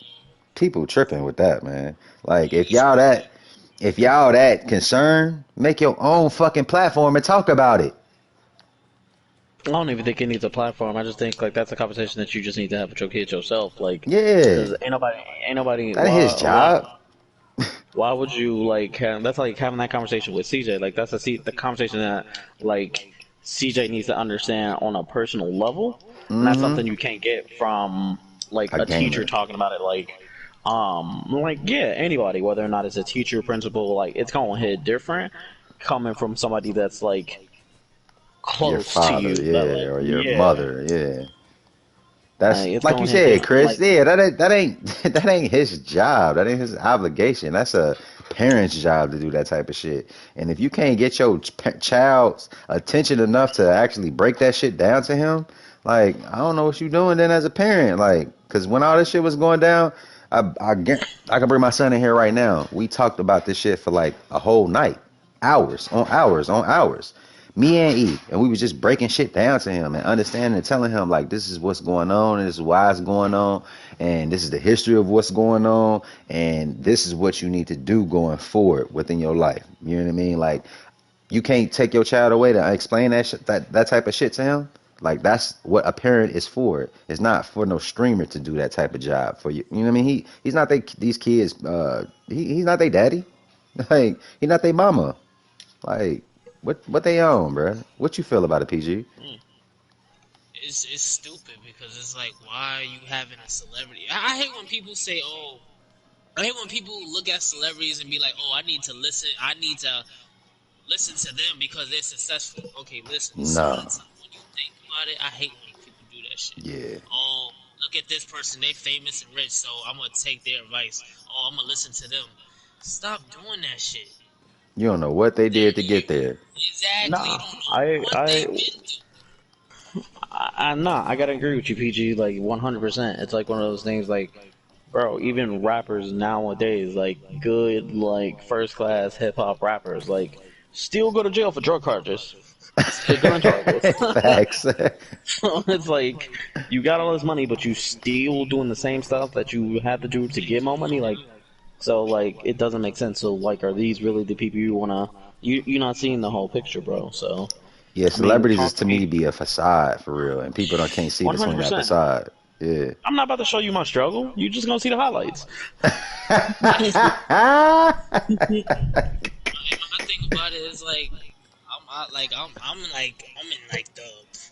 people tripping with that, man. Like, if y'all that concerned, make your own fucking platform and talk about it. I don't even think it needs a platform. I just think like that's a conversation that you just need to have with your kids yourself. Like, yeah, ain't nobody. That ain't his job. Why would you like that's like having that conversation with CJ? Like that's the conversation that like CJ needs to understand on a personal level. And that's something you can't get from like a teacher talking about it. Like yeah, anybody, whether or not it's a teacher, principal, like it's gonna hit different coming from somebody that's like close your father, to you, like, or your mother, yeah. That's like you said, Chris. Like, yeah, that ain't his job. That ain't his obligation. That's a parent's job to do that type of shit. And if you can't get your child's attention enough to actually break that shit down to him, like, I don't know what you doing then as a parent. Like, because when all this shit was going down, I can bring my son in here right now. We talked about this shit for like a whole night, hours on hours on hours. Me and E, and we was just breaking shit down to him and understanding and telling him like this is what's going on and this is why it's going on and this is the history of what's going on and this is what you need to do going forward within your life. You know what I mean? Like, you can't take your child away to explain that type of shit to him. Like, that's what a parent is for. It's not for no streamer to do that type of job for you. You know what I mean? He's not these kids. He's not their daddy. Like, he's not their mama. Like. What they own, bro? What you feel about it, PG? It's stupid because it's like, why are you having a celebrity? I hate when people say, oh, I hate when people look at celebrities and be like, oh, I need to listen to them because they're successful. Okay, listen. No. When you think about it, I hate when people do that shit. Yeah. Oh, look at this person. They famous and rich, so I'm going to take their advice. Oh, I'm going to listen to them. Stop doing that shit. You don't know what they did to get there. Exactly. Nah, I gotta agree with you, PG. Like 100%. It's like one of those things. Like, bro, even rappers nowadays, like good, like first class hip hop rappers, like still go to jail for drug charges. Gun charges. Facts. So it's like you got all this money, but you still doing the same stuff that you had to do to get more money. Like. So, like, it doesn't make sense. So, like, are these really the people you want to... You're not seeing the whole picture, bro, so... Yeah, I mean, celebrities is talk to to me me. be a facade for real, and people don't can't see between that 100%. facade. Yeah. I'm not about to show you my struggle. You just gonna see the highlights. My thing about it is like I'm in like the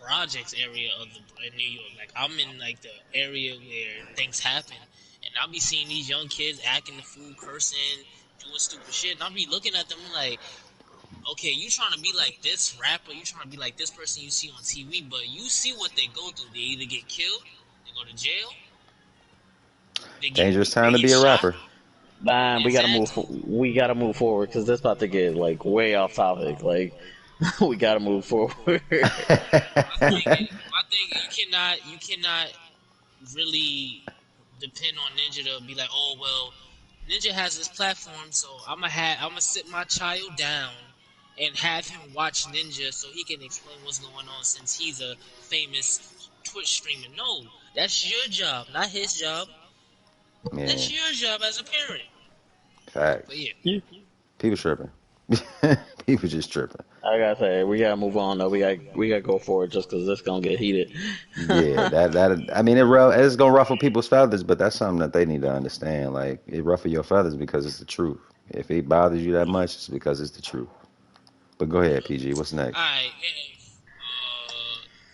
projects area of the in New York. Like I'm in like the area where things happen, and I'll be seeing these young kids acting the fool, cursing, doing stupid shit, and I'll be looking at them like, okay, you trying to be like this rapper, you trying to be like this person you see on TV, but you see what they go through. They either get killed, they go to jail, Dangerous they time to get be a shot. rapper. Man, Exactly. we gotta move forward because this about to get like way off topic. Like, we gotta move forward. My thing, you cannot really depend on Ninja to be like, oh well, Ninja has this platform, so I'm gonna sit my child down and have him watch Ninja so he can explain what's going on since he's a famous Twitch streamer. No, that's your job, not his job. Yeah, That's your job as a parent. But facts. yeah, Yeah. People tripping. People just tripping. I gotta say, we gotta move on though. We gotta go forward just because this gonna get heated. Yeah, that I mean it's gonna ruffle people's feathers, but that's something that they need to understand. Like it ruffle your feathers because it's the truth. If it bothers you that much, it's because it's the truth. But go ahead, PG. What's all next? right.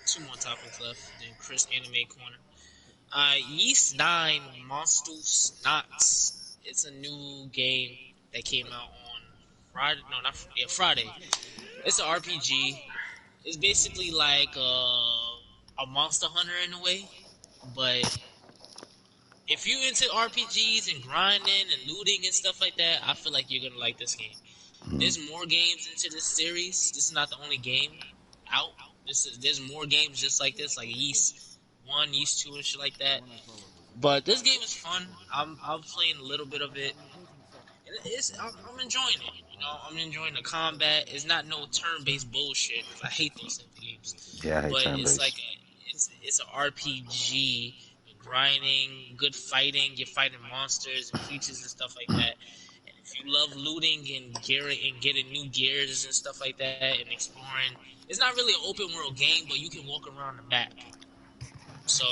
Two more topics left. Then Chris Anime Corner. Yeast 9 Monsters Knots. It's a new game that came out on Friday. No, not yeah, Friday. It's an RPG. It's basically like a Monster Hunter in a way, but if you into RPGs and grinding and looting and stuff like that, I feel like you're gonna like this game. Mhm. There's more games into this series. This is not the only game out. There's more games just like this, like Yeast 1, Yeast 2, and shit like that. But this game is fun. I'm playing a little bit of it, and I'm enjoying it. You know, I'm enjoying the combat. It's not no turn-based bullshit because I hate those type of games. Yeah, I hate But turn based. it's an RPG with grinding, good fighting. You're fighting monsters and creatures and stuff like that. And if you love looting and gearing and getting new gears and stuff like that and exploring, it's not really an open world game, but you can walk around the map. So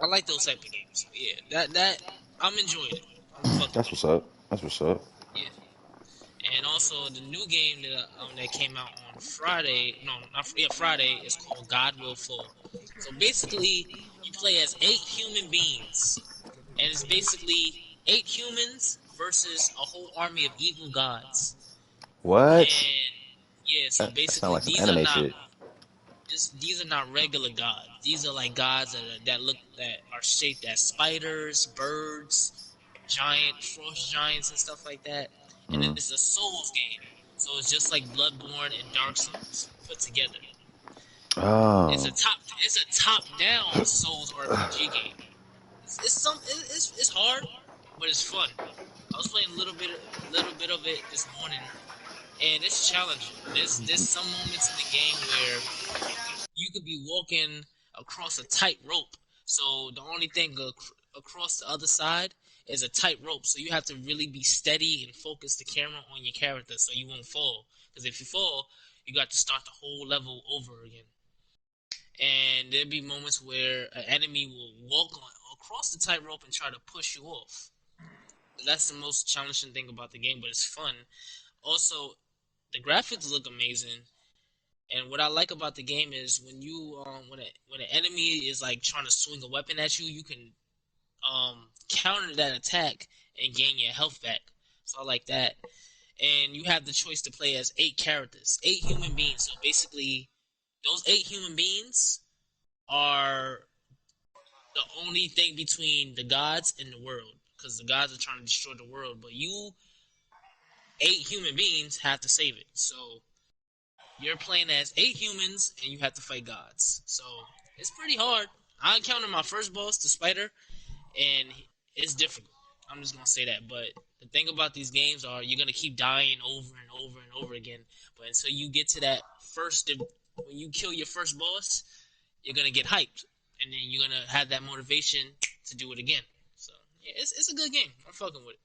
I like those type of games. So yeah, that I'm enjoying it. I'm fucking That's with what's it. up. That's what's up. Yeah. And also the new game that came out on Friday. No, not yeah, Friday is called God Will Fall. So basically, you play as 8 human beings, and it's basically 8 humans versus a whole army of evil gods. What? And yeah, so That sounds basically like some anime shit. these are not regular gods. These are like gods that are shaped as spiders, birds, giant frost giants and stuff like that. And Mm. it's a Souls game, so it's just like Bloodborne and Dark Souls put together. Oh. It's a top down Souls RPG game. It's hard, but it's fun. I was playing a little bit of it this morning, and it's challenging. There's some moments in the game where you could be walking across a tight rope. So the only thing across the other side is a tight rope. So you have to really be steady and focus the camera on your character so you won't fall. Because if you fall, you got to start the whole level over again. And there'll be moments where an enemy will across the tight rope and try to push you off. That's the most challenging thing about the game, but it's fun. Also, the graphics look amazing. And what I like about the game is when an enemy is like trying to swing a weapon at you, you can counter that attack and gain your health back. So I like that. And you have the choice to play as 8 characters, 8 human beings. So basically, those 8 human beings are the only thing between the gods and the world, because the gods are trying to destroy the world, but you 8 human beings have to save it. So you're playing as 8 humans and you have to fight gods. So it's pretty hard. I encountered my first boss, the spider, and it's difficult. I'm just gonna say that. But the thing about these games are you're gonna keep dying over and over and over again. But until you get to that when you kill your first boss, you're gonna get hyped, and then you're gonna have that motivation to do it again. So yeah, it's a good game. I'm fucking with it.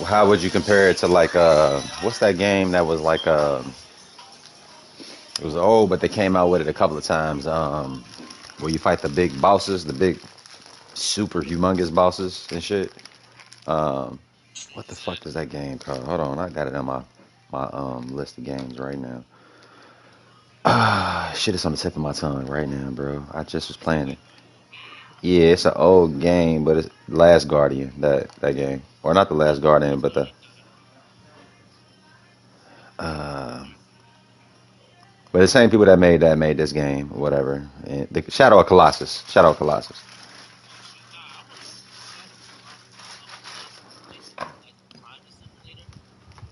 How would you compare it to like what's that game that was like it was old but they came out with it a couple of times where you fight the big bosses, the big super humongous bosses and shit. Um, Which one what the is fuck that? is that game called? Hold on, I got it on my list of games right now. Ah, shit, it's on the tip of my tongue right now, bro. I just was playing it. Yeah, it's an old game, but it's Last Guardian, that game. Or not the Last Guardian, but the uh but the same people that made this game, whatever. And the Shadow of Colossus. Shadow of Colossus. Nah, I want to Shadow of Colossus. It's basically like a grinder simulator,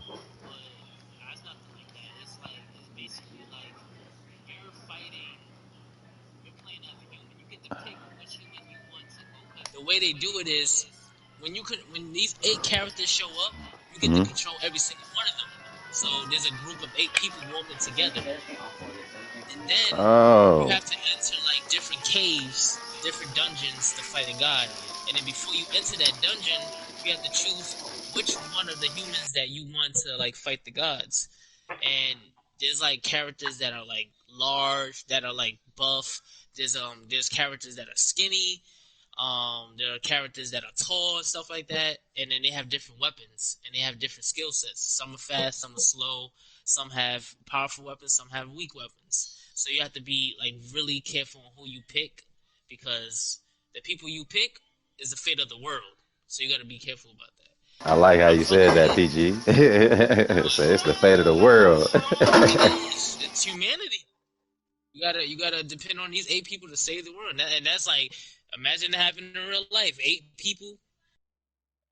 but nothing like that. It's basically like you're fighting. You're playing as a human. You get to pick which human you want to go. Cause the way they do it is when these 8 characters show up, you get to Hmm. control every single one of them. So there's a group of 8 people walking together, and then you Oh. have to enter like different caves, different dungeons to fight a god. And then before you enter that dungeon, you have to choose which one of the humans that you want to like fight the gods. And there's like characters that are like large, that are like buff. There's characters that are skinny. There are characters that are tall and stuff like that, and then they have different weapons and they have different skill sets. Some are fast, some are slow, some have powerful weapons, some have weak weapons. So you have to be like really careful on who you pick because the people you pick is the fate of the world. So you got to be careful about that. I like how I'm you fucking said with that, it. PG. So it's the fate of the world. It is. It's humanity. You gotta depend on these 8 people to save the world, and that's like imagine that happening in real life. 8 people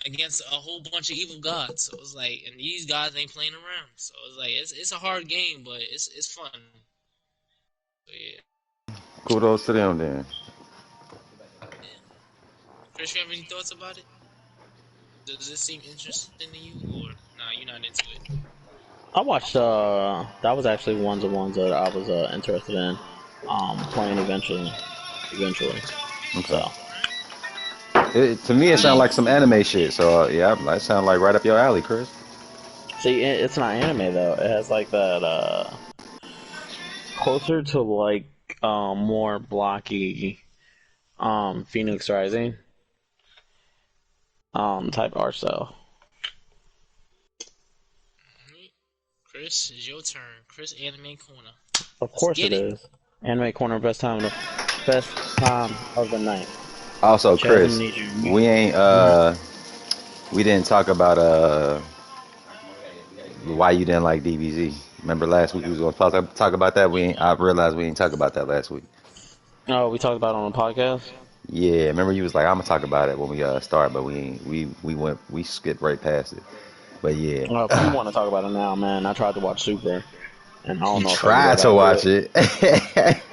against a whole bunch of evil gods. So it's like, and these gods ain't playing around. So it's like it's a hard game, but it's fun. So yeah. Kudos to them then. Yeah. Chris, you have any thoughts about it? Does this seem interesting to you, or nah? You're not into it. I watched. That was actually one of the ones that I was interested in, playing eventually. Okay. So To me, it I sounds like some anime shit. So yeah, that sounds like right up your alley, Chris. see, it's not anime though. It has like that closer to like more blocky Phoenix Rising type art style. Alright. Chris, it's your turn. Chris, Anime Corner. Of Let's course it get it. is. Anime corner, best time of the night. Also, Chaz, I'm gonna Chris, need you. we ain't Mhm. we didn't talk about why you didn't like DBZ. Remember last week we was gonna talk about that. We ain't, I realized we didn't talk about that last week. Oh, we talked about it on the podcast. Yeah, remember you was like I'm gonna talk about it when we start, but we ain't, we skipped right past it. But yeah, If you want to talk about it now, man, I tried to watch Super, and I don't you know if I can go tried to back to watch it. it.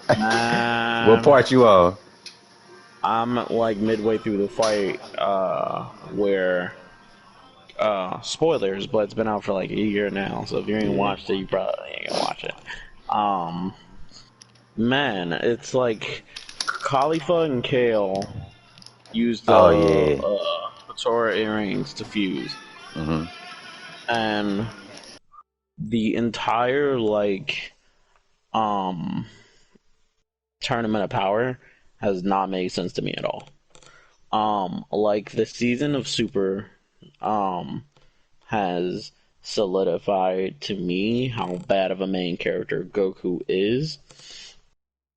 What Man, part you on? I'm like midway through the fight, where spoilers, but it's been out for like a year now. So if you ain't Yeah. watched it, you probably ain't gonna watch it. Um, man, it's like Khalifa and Kale used the Oh yeah. Patora earrings to fuse, Mhm. and the entire like um tournament of power has not made sense to me at all. Like the season of Super, um, has solidified to me how bad of a main character Goku is.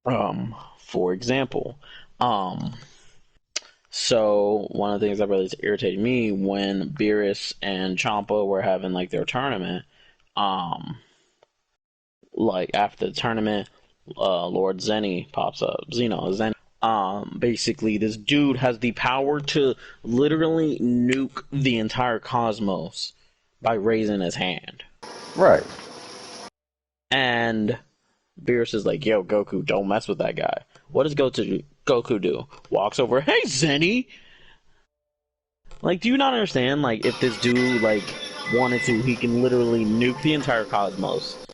For example, um, so one of the things that really irritated me when Beerus and Champa were having like their tournament, um, like after the tournament, Lord Zenny pops up. Zenny. Basically, this dude has the power to literally nuke the entire cosmos by raising his hand. Right. And Beerus is like, yo, Goku, don't mess with that guy. What does Goku do? Walks over, hey, Zenny! Like, do you not understand? Like, if this dude, like, wanted to, he can literally nuke the entire cosmos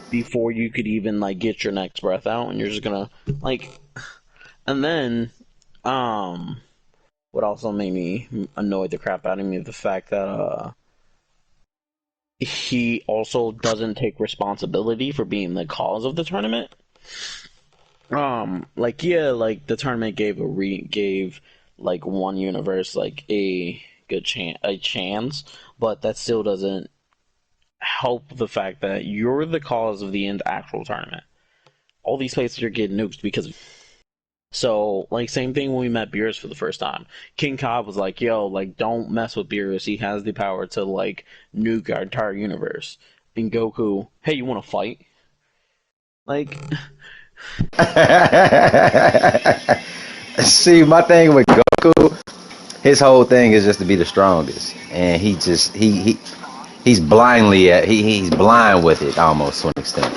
before you could even, like, get your next breath out, and you're just gonna, like... And then, um... what also made me annoyed the crap out of me, the fact that he also doesn't take responsibility for being the cause of the tournament. Like yeah, like the tournament gave like one universe like a chance, but that still doesn't help the fact that you're the cause of the actual tournament. All these places are getting nuked because of. So, like, same thing when we met Beerus for the first time. King Cobb was like, yo, like, don't mess with Beerus. He has the power to, like, nuke our entire universe. And Goku, hey, you want to fight? Like, See, my thing with Goku, his whole thing is just to be the strongest, and he just he's blindly he's blind with it almost to an extent.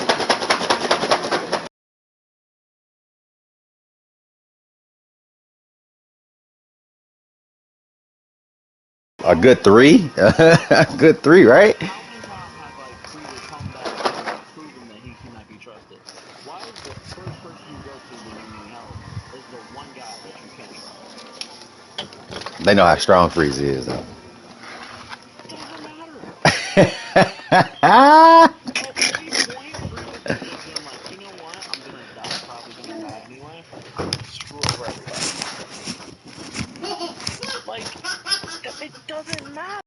A good three, a good three, right? how many times has, like, Frieza come back and, like, proven that he cannot be trusted? Why is the first person you go to when you need help is the one guy that you can't trust? They know how strong Frieza is, though. Doesn't matter. Ah, At any point, Frieza could have just been like, you know what? I'm gonna die probably being mad anyway. I'm gonna screw over everybody. Like, it doesn't matter.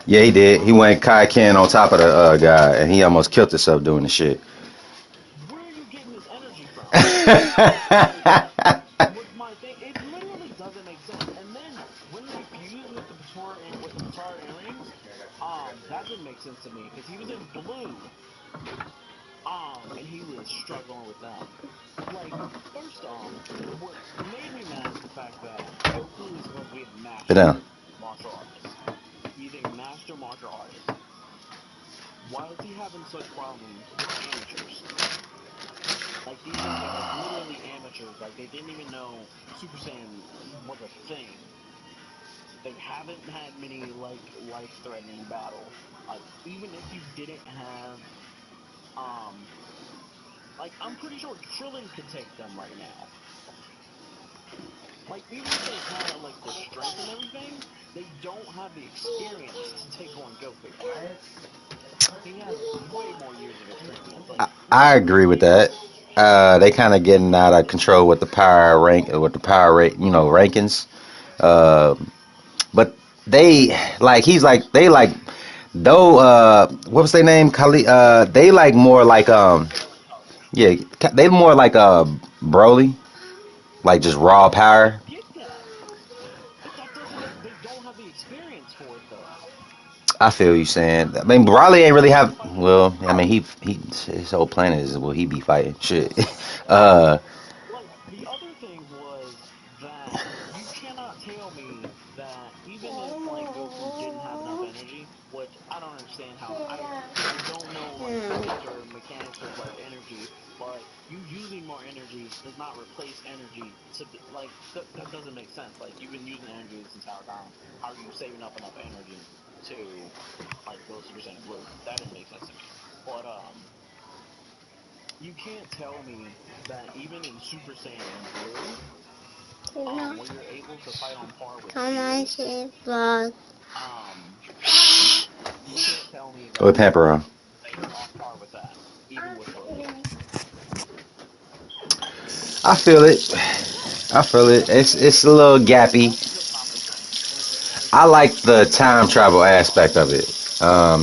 yeah, he did. He went Kai Ken on top of the guy, and he almost killed himself doing the shit. Where are you getting this energy from? Like, with my thing, it literally doesn't make sense. And then when they fused with the Patara earrings, that didn't make sense to me because he was in blue, and he was struggling with them. Like, first off, what made me mad is the fact that Goku is supposed to be a Sit master down. martial artist. He's a master martial artist. Why is he having such problems with amateurs? Like, these guys are like literally amateurs. Like, they didn't even know Super Saiyan was a thing. They haven't had many like life-threatening battles. Like, even if you didn't have, um, like, I'm pretty sure Krillin could take them right now. Like, even if they had like the strength and everything, they don't have the experience to take on Goku. He has way more years of experience. Like, I literally agree with that. They kind of getting out of control with the power rank, with the power rate, rankings. Uh, but they he's like they like though. What was their name? Kali. They like more like yeah, they more like Broly, like just raw I power. get that, but that doesn't. They don't have the experience for it though. I feel you saying. I mean, Broly ain't really have. Well, I mean, he his whole planet is will he be fighting shit. uh, Like the other thing was that you cannot tell me that even if like Goku didn't have enough energy, which I don't understand how I don't know like physics or mechanics of like energy, but you using more energy does not replace energy to be, like that doesn't make sense. Like you've been using energy this entire time. How are you saving up enough energy to like go Super Saiyan Blue? That didn't make sense to me. But you can't tell me that even in Super Saiyan Blue, where you're able to fight on par with Beerus, um, you can't tell me with that Pamperon. you're on par with that, even with Broly. I feel it. I feel it. It's a little gappy. That does not make sense. I like the time travel aspect of it.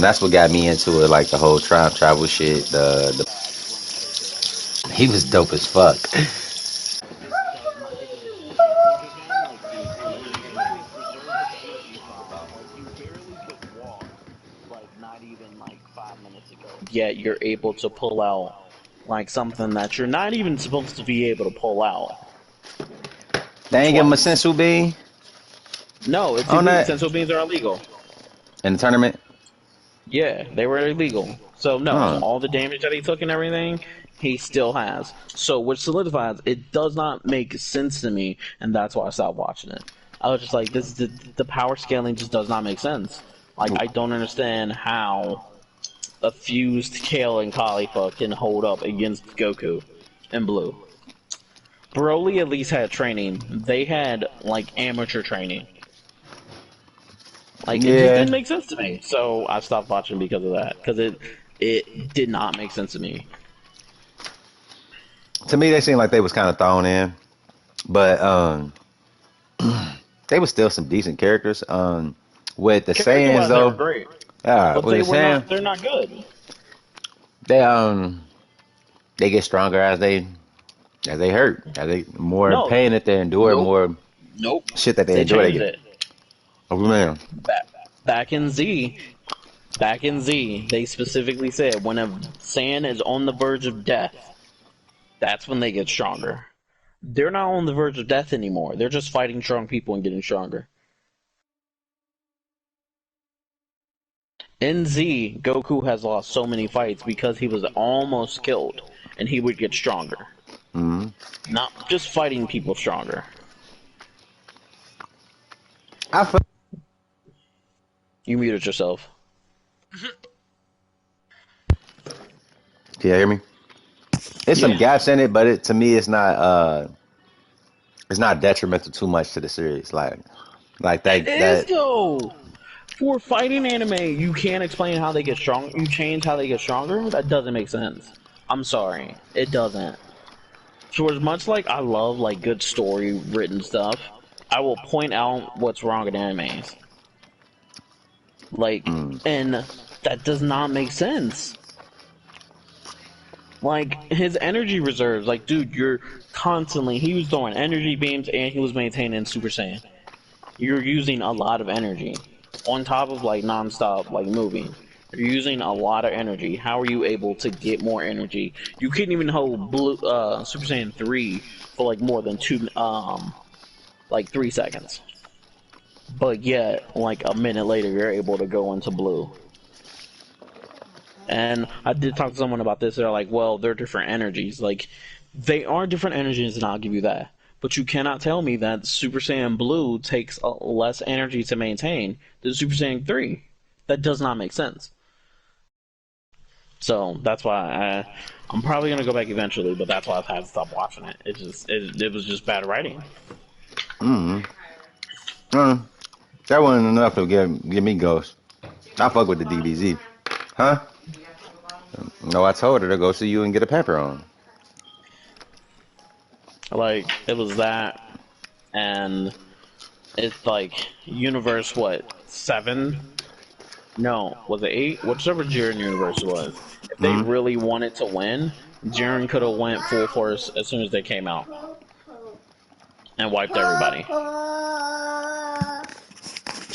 That's what got me into it, like the whole time travel shit. The That explains everything. he was dope as fuck. Like again, like dude, where are you getting this reserve of energy from? Like you barely could walk, like not even like 5 minutes ago. Yet you're able to pull out like something that you're not even supposed to be able to pull out They ain't give him a twice. sensu bean No, it's on illegal. that Senso beans are illegal. in the tournament. Yeah, they were illegal. So no, so Huh. all the damage that he took and everything, he still has. So which solidifies it does not make sense to me, and that's why I stopped watching it. I was just like, this the power scaling just does not make sense. Like I don't understand how a fused Kale and Caulifla can hold up against Goku and Blue. Broly at least had training. They had like amateur training. Like it just Yeah. didn't make sense to me. So I stopped watching because of that. Because it did not make sense to me. To me, they seemed like they was kind of thrown in, but they were still some decent characters. With the Character Saiyans wise, they were though, great, but with they the were not. Saiyans, They're not good. they they get stronger as they hurt, as they more No, pain that they endure, nope, more nope. shit that they They endure. They changed get. it. Oh man, Back back in Z, back in Z, they specifically said when a Saiyan is on the verge of death, that's when they get stronger. They're not on the verge of death anymore. They're just fighting strong people and getting stronger. In Z, Goku has lost so many fights because he was almost killed, and he would get stronger. mm-hmm. Not just fighting people stronger. I feel. You muted yourself. Can you hear me? It's some Yeah. gaps in it, but to me, it's not detrimental too much to the series. Like It that is that though. For fighting anime, you can't explain how they get strong. You change how they get stronger. That doesn't make sense. I'm sorry, it doesn't. For as much like I love like good story written stuff, I will point out what's wrong in animes. Like, mm, and that does not make sense. Like his energy reserves, like dude, you're constantly he was throwing energy beams and he was maintaining Super Saiyan. You're using a lot of energy on top of like nonstop like moving. You're using a lot of energy. How are you able to get more energy? You couldn't even hold blue Super Saiyan 3 for like more than two like 3 seconds. But yet, like a minute later, you're able to go into blue. And I did talk to someone about this. They're like, well, they're different energies. Like, they are different energies, and I'll give you that. But you cannot tell me that Super Saiyan Blue takes less energy to maintain than Super Saiyan 3. That does not make sense. So that's why I'm probably gonna go back eventually, but that's why I've had to stop watching it. It was just bad writing. mm, mm, that wasn't enough to give me ghosts. I fuck with the DBZ, huh? No, I told her to go see you and get a pepper on. Like it was that, and it's like universe what 7? No, was it 8? Whichever Jiren universe was. If they Hmm. really wanted to win, Jiren could have went full force as soon as they came out and wiped everybody.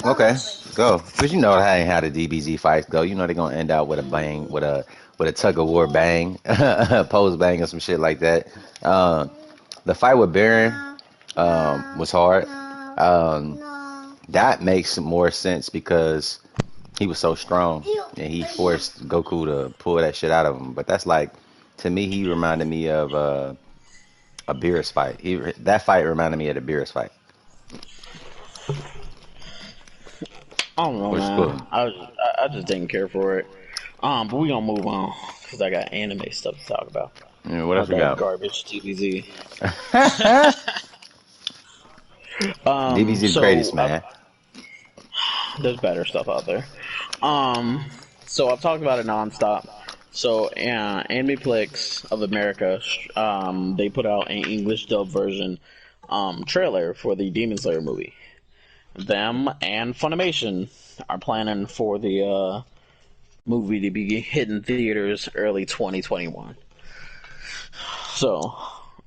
Okay, go. But you know how ain't how the DBZ fights go. You know they're gonna end out with a bang, with a tug of war bang, pose bang or some shit like that. The fight with Baron was hard. Um, that makes more sense because he was so strong and he forced Goku to pull that shit out of him. But that's like, to me, he reminded me of a Beerus fight. That fight reminded me of the Beerus fight, I don't know, which is man. cool. I just didn't care for it. But we gonna move on because I got anime stuff to talk about. Yeah, what else Not we that got? garbage TVZ. DBZ the So greatest, man. there's better stuff out there. Um, so I've talked about it nonstop. So, Animeplex of America, they put out an English dub version trailer for the Demon Slayer movie. Them and Funimation are planning for the movie to be hitting theaters early 2021. So,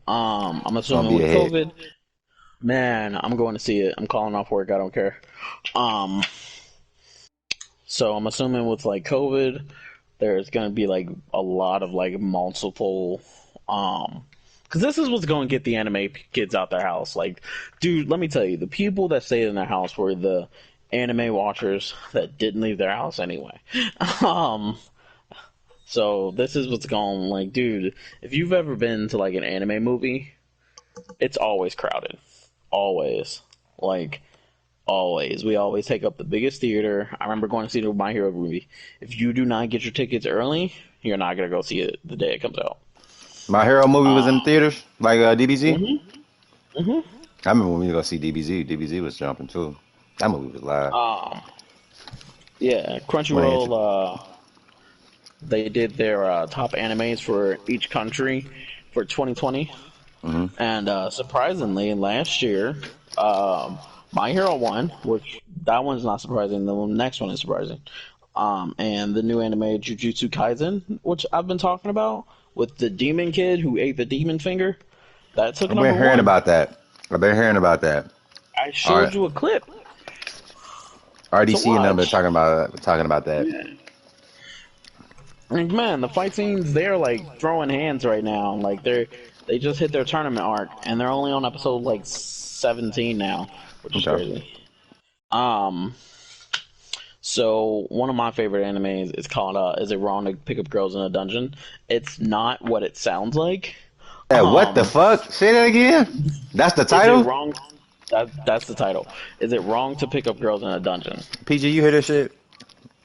I'm It's gonna assuming be a with hit. COVID, man, I'm going to see it. I'm calling off work. I don't care. Um, so I'm assuming with like COVID, there's gonna be like a lot of like multiple, because this is what's going to get the anime kids out their house. Like, dude, let me tell you, the people that stayed in their house were the anime watchers that didn't leave their house anyway. um, so this is what's going like, dude. If you've ever been to like an anime movie, it's always crowded, always. Like always. We always take up the biggest theater. I remember going to see the My Hero movie. If you do not get your tickets early, you're not gonna go see it the day it comes out. My Hero movie was in the Um, theaters, like DBZ. mhm, mhm. I remember when we go see DBZ. DBZ was jumping too. That movie was live. Um, yeah, When they intro- Crunchyroll. They did their top animes for each country for 2020, Mhm. and surprisingly, last year, My Hero won, which that one's not surprising. The next one is surprising. And the new anime Jujutsu Kaisen, which I've been talking about with the demon kid who ate the demon finger, that took I've been number hearing one. about that. I've been hearing about that. I All showed right. you a clip to RDC and them been watch. talking about that. Yeah. And man, the fight scenes they're like throwing hands right now. Like they just hit their tournament arc and they're only on episode like 17 now, which is Okay. crazy. Um so one of my favorite animes is called Is It Wrong to Pick Up Girls in a Dungeon? It's not what it sounds like. Yeah, what the Um fuck? Say that again. That's the is it title. wrong that's the title. Is it wrong to pick up girls in a dungeon? PG, you hear this shit?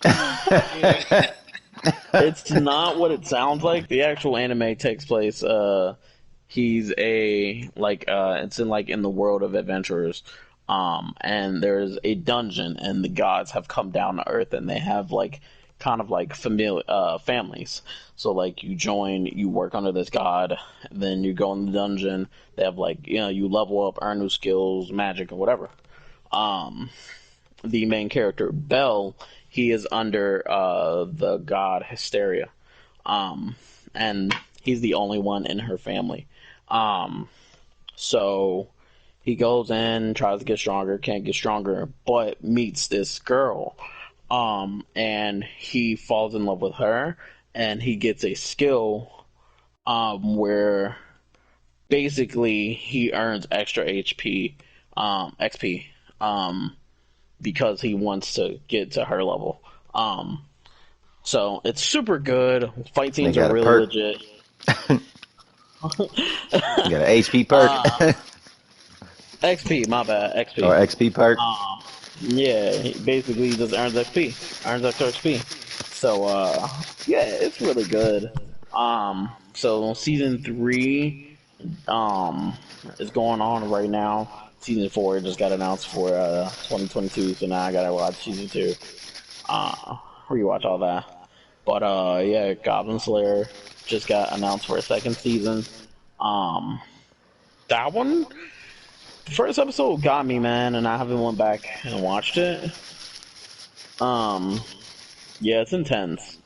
Yeah. It's not what it sounds like. The actual anime takes place. He's a like it's in like in the world of adventurers. And there's a dungeon, and the gods have come down to Earth, and they have like kind of like families. So like you join, you work under this god, then you go in the dungeon. They have like you level up, earn new skills, magic, or whatever. Um, the main character Bell, he is under the god Hysteria, um, and he's the only one in her family. Um, so he goes in, tries to get stronger, can't get stronger, but meets this girl, and he falls in love with her, and he gets a skill, where basically he earns extra HP, XP, because he wants to get to her level. So it's super good. Fight They scenes are got a really perk. legit. You got an HP perk uh, XP, my bad, or XP. XP perk. Yeah, basically he just earns XP, earns extra XP. So yeah, it's really good. So season 3 is going on right now. Season 4 just got announced for 2022, so now I gotta watch season 2. Rewatch all that. But yeah, Goblin Slayer just got announced for a second season. Um, That one, the first episode got me, man, and I haven't went back and watched it. Yeah, it's intense.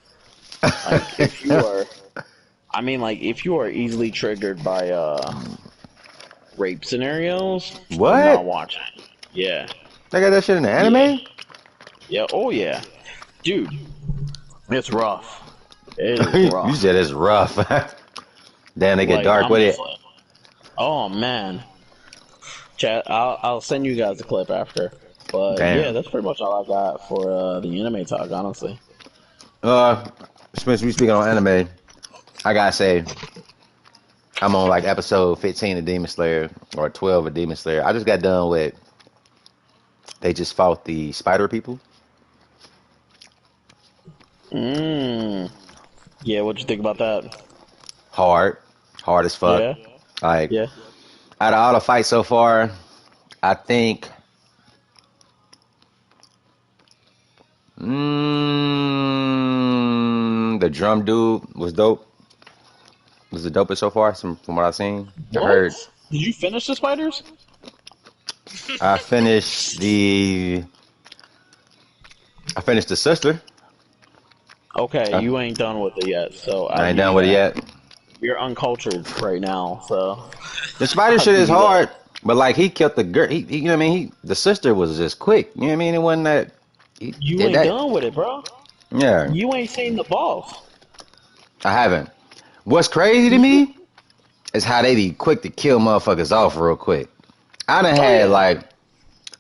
Like, if you are, I mean, like, if you are easily triggered by rape scenarios, do not What? watch it. Yeah, They got that shit in the yeah, anime? yeah. Oh yeah, dude, it's rough. It is You rough. said it's rough. Damn, they get Like, dark I'm with just it. like, oh man. Chat. I'll send you guys a clip after. But yeah, Damn. that's pretty much all I got for the anime talk. Honestly. Uh, since we speaking on anime, I gotta say, I'm on like episode 15 of Demon Slayer or 12 of Demon Slayer. I just got done with. They just fought the spider people. Mm. Yeah. What'd you think about that? Hard, hard as fuck. Yeah. Like Yeah. out of all the fights so far, I think the drum dude was dope. Was the dopest so far from what I've seen. I What? heard. Did you finish the spiders? I finished the. I finished the sister. Okay, I, you ain't done with it yet. So I'll I ain't give done you with it that. yet. You're uncultured right now. So The spider I'll shit give is you that. hard, but like he killed the girl. You know what I mean? The sister was just quick. You know what I mean? It wasn't that. He You did ain't that. done with it, bro. Yeah, You ain't seen the boss. I haven't. What's crazy to me is how they be quick to kill motherfuckers off real quick. I done Oh had yeah. like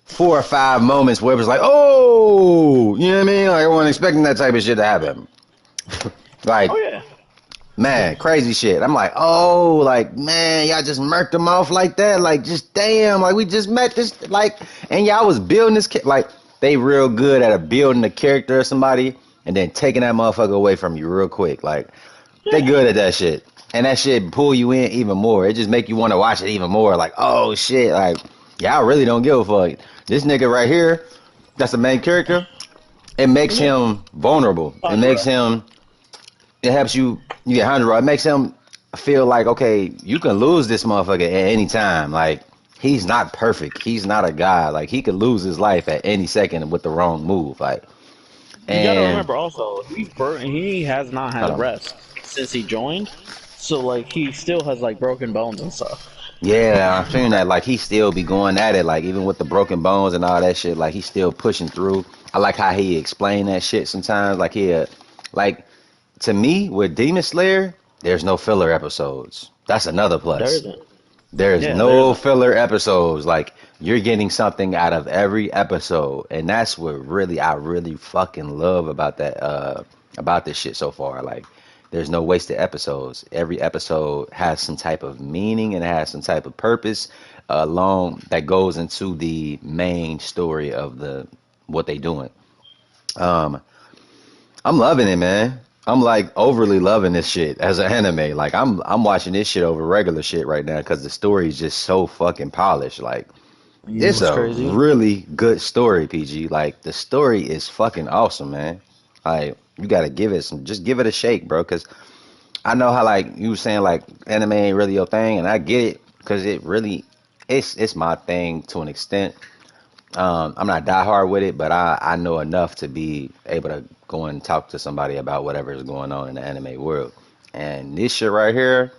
4 or 5 moments where it was like, oh, you know what I mean? Like I wasn't expecting that type of shit to happen. Like, Oh yeah. man, crazy shit. I'm like, oh, like, man, y'all just murked them off like that. Like, just damn, like we just met this, like, and y'all was building this, like, they real good at a building the character of somebody and then taking that motherfucker away from you real quick. Like, they Yeah. good at that shit. And that shit pull you in even more. It just make you want to watch it even more. Like, oh shit, like, y'all really don't give a fuck. This nigga right here, that's the main character. It makes Yeah. him vulnerable. It makes Tanjiro. him. It helps you. You get 100. It makes him feel like okay, you can lose this motherfucker at any time. Like he's not perfect. He's not a guy. Like he could lose his life at any second with the wrong move. Like You gotta and remember also, he has not hold had on. rest since he joined. So like he still has like broken bones and stuff. Yeah, I'm feeling that. Like he still be going at it. Like even with the broken bones and all that shit. Like he's still pushing through. I like how he explained that shit sometimes. Like like to me with Demon Slayer, there's no filler episodes. That's another There plus. isn't. There's Yeah, there no isn't. filler episodes. Like you're getting something out of every episode, and that's what really I really fucking love about this shit so far. Like there's no wasted episodes. Every episode has some type of meaning and it has some type of purpose along that goes into the main story of the what they doing. Um, I'm loving it, man. I'm like overly loving this shit as an anime. Like I'm watching this shit over regular shit right now because the story is just so fucking polished. Like You know it's what's a crazy? really good story, PG. Like the story is fucking awesome, man. Like you gotta give it some, just give it a shake, bro. Because I know how like you were saying like anime ain't really your thing, and I get it because it really it's my thing to an extent. I'm not die hard with it, but I know enough to be able to go and talk to somebody about whatever is going on in the anime world. And this shit right here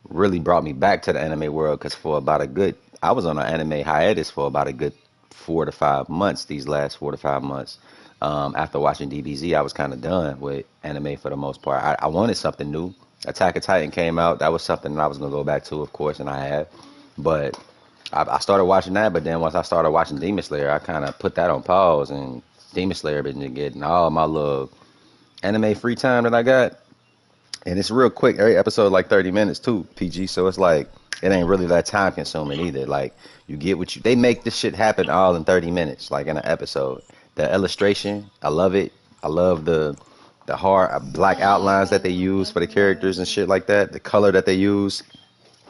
really brought me back to the anime world because for about a good, I was on an anime hiatus for about a good 4 to 5 months. These last 4 to 5 months, after watching DBZ, I was kind of done with anime for the most part. I wanted something new. Attack of Titan came out. That was something that I was gonna go back to, of course, and I had. But I started watching that, but then once I started watching Demon Slayer, I kind of put that on pause, and Demon Slayer been getting all my little anime free time that I got, and it's real quick. Every episode like 30 minutes too, PG. So it's like it ain't really that time consuming either. Like you get what you they make this shit happen all in 30 minutes, like in an episode. The illustration, I love it. I love the hard black outlines that they use for the characters and shit like that. The color that they use,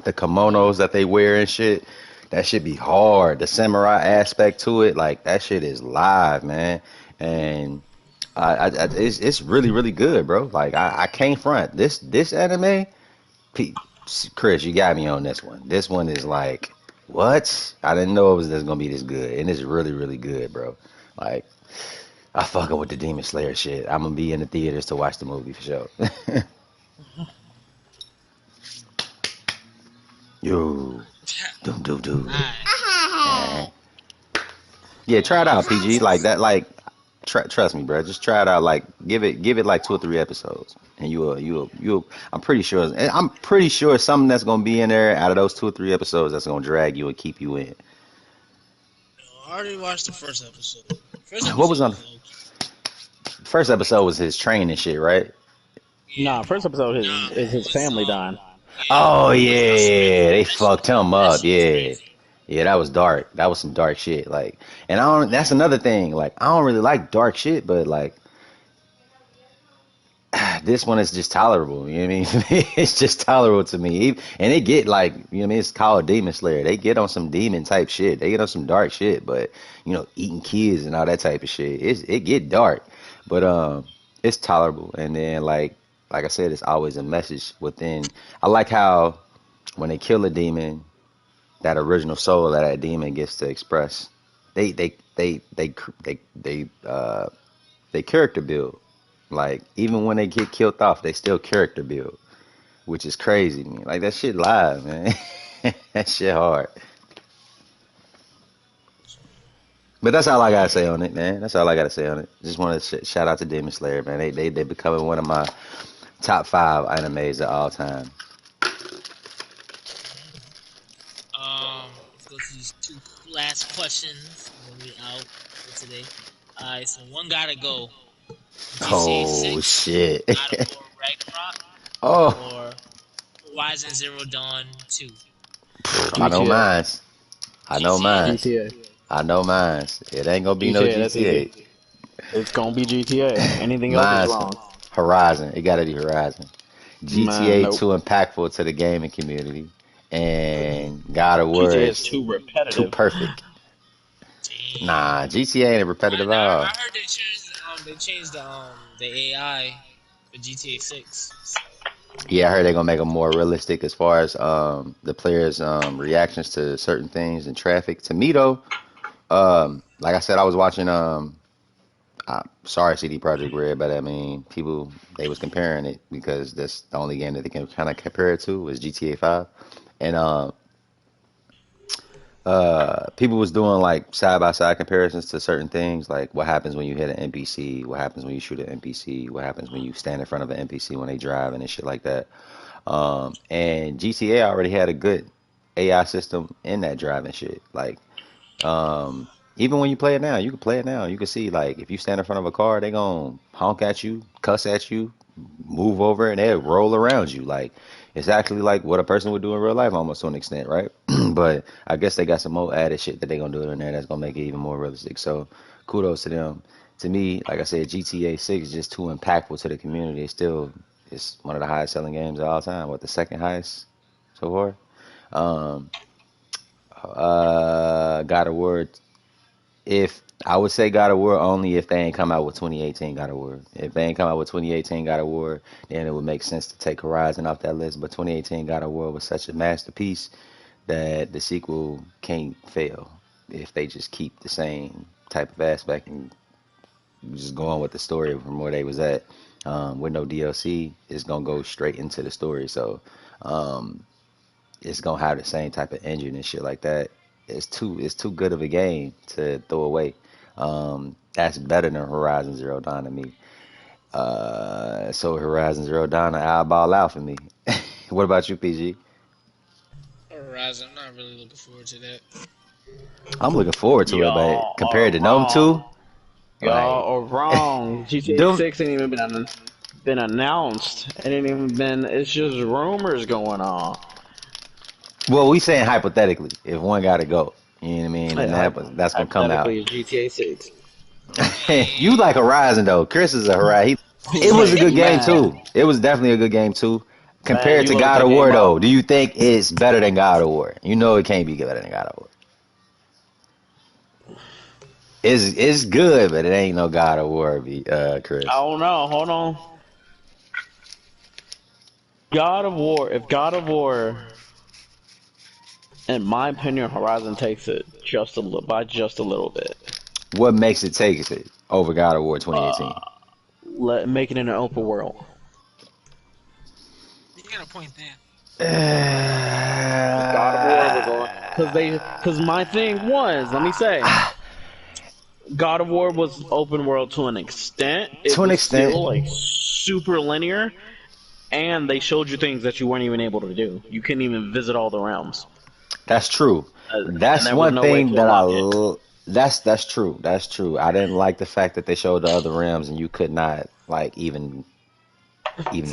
the kimonos that they wear and shit. That shit be hard. The samurai aspect to it, like that shit is live, man. And it's really really good, bro. Like I can't front this anime. Chris, you got me on this one. This one is like, what? I didn't know it was gonna be this good, and it's really, really good, bro. Like, I fucking with the Demon Slayer shit. I'm gonna be in the theaters to watch the movie for sure. Yo, doom, doom, doom. Alright. Yeah, try it out, PG. Alright. Like that, like trust me, bro. Just try it out. Like give it like 2 or 3 episodes, and you'll. I'm pretty sure something that's gonna be in there out of those 2 or 3 episodes that's gonna drag you and keep you in. I already watched the first episode. First What was episode on was okay. first episode was his training shit, right? Yeah. Nah, first episode Nah, is it his was family dying. yeah, Oh it was yeah, yeah, they that shit. fucked him That up. shit was Yeah, crazy. yeah, that was dark. That was some dark shit. Like, and I don't. That's another thing. Like, I don't really like dark shit, but like this one is just tolerable. You know what I mean? It's just tolerable to me. And they get like, you know what I mean? It's called Demon Slayer. They get on some demon type shit. They get on some dark shit, but eating kids and all that type of shit. It get dark, but it's tolerable. And then like I said, it's always a message within. I like how when they kill a demon, that original soul that demon gets to express. They character build. Like even when they get killed off, they still character build, which is crazy to me. Like that shit live, man. That shit hard. But that's all I gotta say on it, man. That's all I gotta say on it. Just want to shout out to Demon Slayer, man. They becoming one of my top 5 animes of all time. Let's go to these two last questions, and then we out for today. Alright, so one gotta go. GTA Oh 6, shit. God of War Ragnarok, Oh, or Horizon Zero Dawn 2. I know GTA. mines. I know GTA. mines. GTA. I know mines. It ain't gonna be no GTA, that's GTA. easy. It's gonna be GTA. Anything else is Mine's wrong. Horizon. It gotta be Horizon. Man, GTA nope. too impactful to the gaming community, and God of War GTA is is too too repetitive. perfect. Damn. Nah, GTA ain't repetitive at I all. heard they changed the AI for GTA 6. Yeah, I heard they're gonna make them more realistic as far as the players' reactions to certain things and traffic. To me though, like I said, I was watching sorry CD Projekt Red, but I mean people they was comparing it because that's the only game that they can kind of compare it to was GTA 5, and people was doing like side by side comparisons to certain things, like what happens when you hit an NPC, what happens when you shoot an NPC, what happens when you stand in front of an NPC when they driving and shit like that. And GTA already had a good AI system in that driving shit. Like, even when you play it now, you can play it now. You can see like if you stand in front of a car, they gonna honk at you, cuss at you, move over, and they'll roll around you. Like it's actually like what a person would do in real life, almost to an extent, right? But I guess they got some more added shit that they gonna do in there that's gonna make it even more realistic. So kudos to them. To me, like I said, GTA 6 is just too impactful to the community. It's one of the highest selling games of all time. What the second highest so far? Um, God of War, if I would say God of War only if they ain't come out with 2018 God of War. If they ain't come out with 2018 God of War, then it would make sense to take Horizon off that list. But 2018 God of War was such a masterpiece that the sequel can't fail if they just keep the same type of aspect and just go on with the story from where they was at. With no DLC, it's gonna go straight into the story. So um, it's gonna have the same type of engine and shit like that. It's too good of a game to throw away. That's better than Horizon Zero Dawn to me. So Horizon Zero Dawn, eyeball out for me. What about you, PG? Horizon, I'm not really looking forward to that. I'm looking forward to it, but Y'all compared are to Gnome wrong. 2, like Y'all are wrong. GTA them. 6 ain't even been announced. It ain't even been. It's just rumors going on. Well, we saying hypothetically, if one got to go, you know what I mean, Hey, and that's gonna come out. hypothetically, it's GTA 6. You like Horizon though. Chris is a Horizon. It was a good game Man, too. It was definitely a good game too. man, Compared you to load God that of War game though, do up. you think it's better than God of War? You know it can't be better than God of War. It's good, but it ain't no God of War, I Chris. don't know. Hold on. if God of War, in my opinion, Horizon takes it just a little bit. What makes it take it over God of War 2018? Making it an open world. You got a point there. God of War was on because my thing was, let me say, God of War was open world to an extent. It To an was extent. still like super linear, and they showed you things that you weren't even able to do. You couldn't even visit all the realms, That's true. and That's there was one no way thing to that unlock it. that's true. That's true. I didn't like the fact that they showed the other realms and you could not like even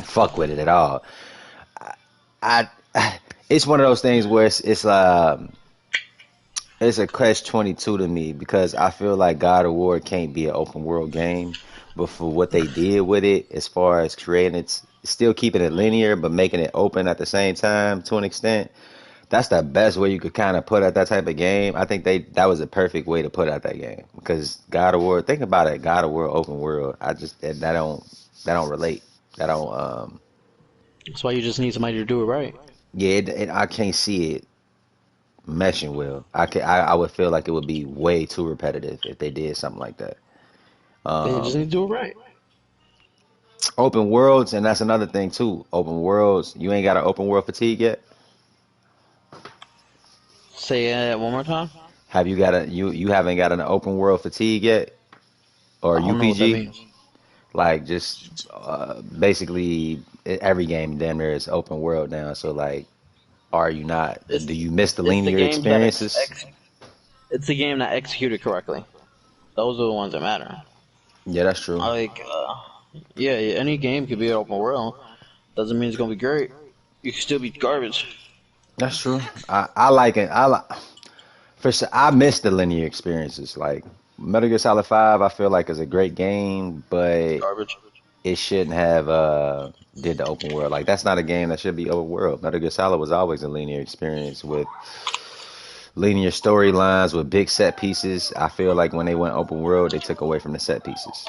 fuck with it at all. I it's one of those things where it's a catch 22 to me because I feel like God of War can't be an open world game, but for what they did with it, as far as creating it, still keeping it linear but making it open at the same time to an extent, that's the best way you could kind of put out that type of game. I think that was a perfect way to put out that game because God of War. Think about it, God of War open world. I just that don't relate. That don't That's why you just need somebody to do it right. yeah. I can't see it meshing well. I would feel like it would be way too repetitive if they did something like that. They just need to do it right. Open worlds, and that's another thing too. Open worlds, you ain't got an open world fatigue yet. Say it one more time. Have you got you haven't got an open world fatigue yet, or I don't know what that UPG? means. Like just basically every game damn near is open world now. So like, are you not? It's Do you miss the it's the linear games that experiences? it's the game that executed correctly. Those are the ones that matter. Yeah, that's true. Like, yeah, any game could be an open world. Doesn't mean it's gonna be great. You can still be garbage. That's true. I like it. I like for sure. I miss the linear experiences. Like Metal Gear Solid 5, I feel like is a great game, but Garbage. it shouldn't have did the open world. Like that's not a game that should be open world. Metal Gear Solid was always a linear experience with linear storylines with big set pieces. I feel like when they went open world, they took away from the set pieces.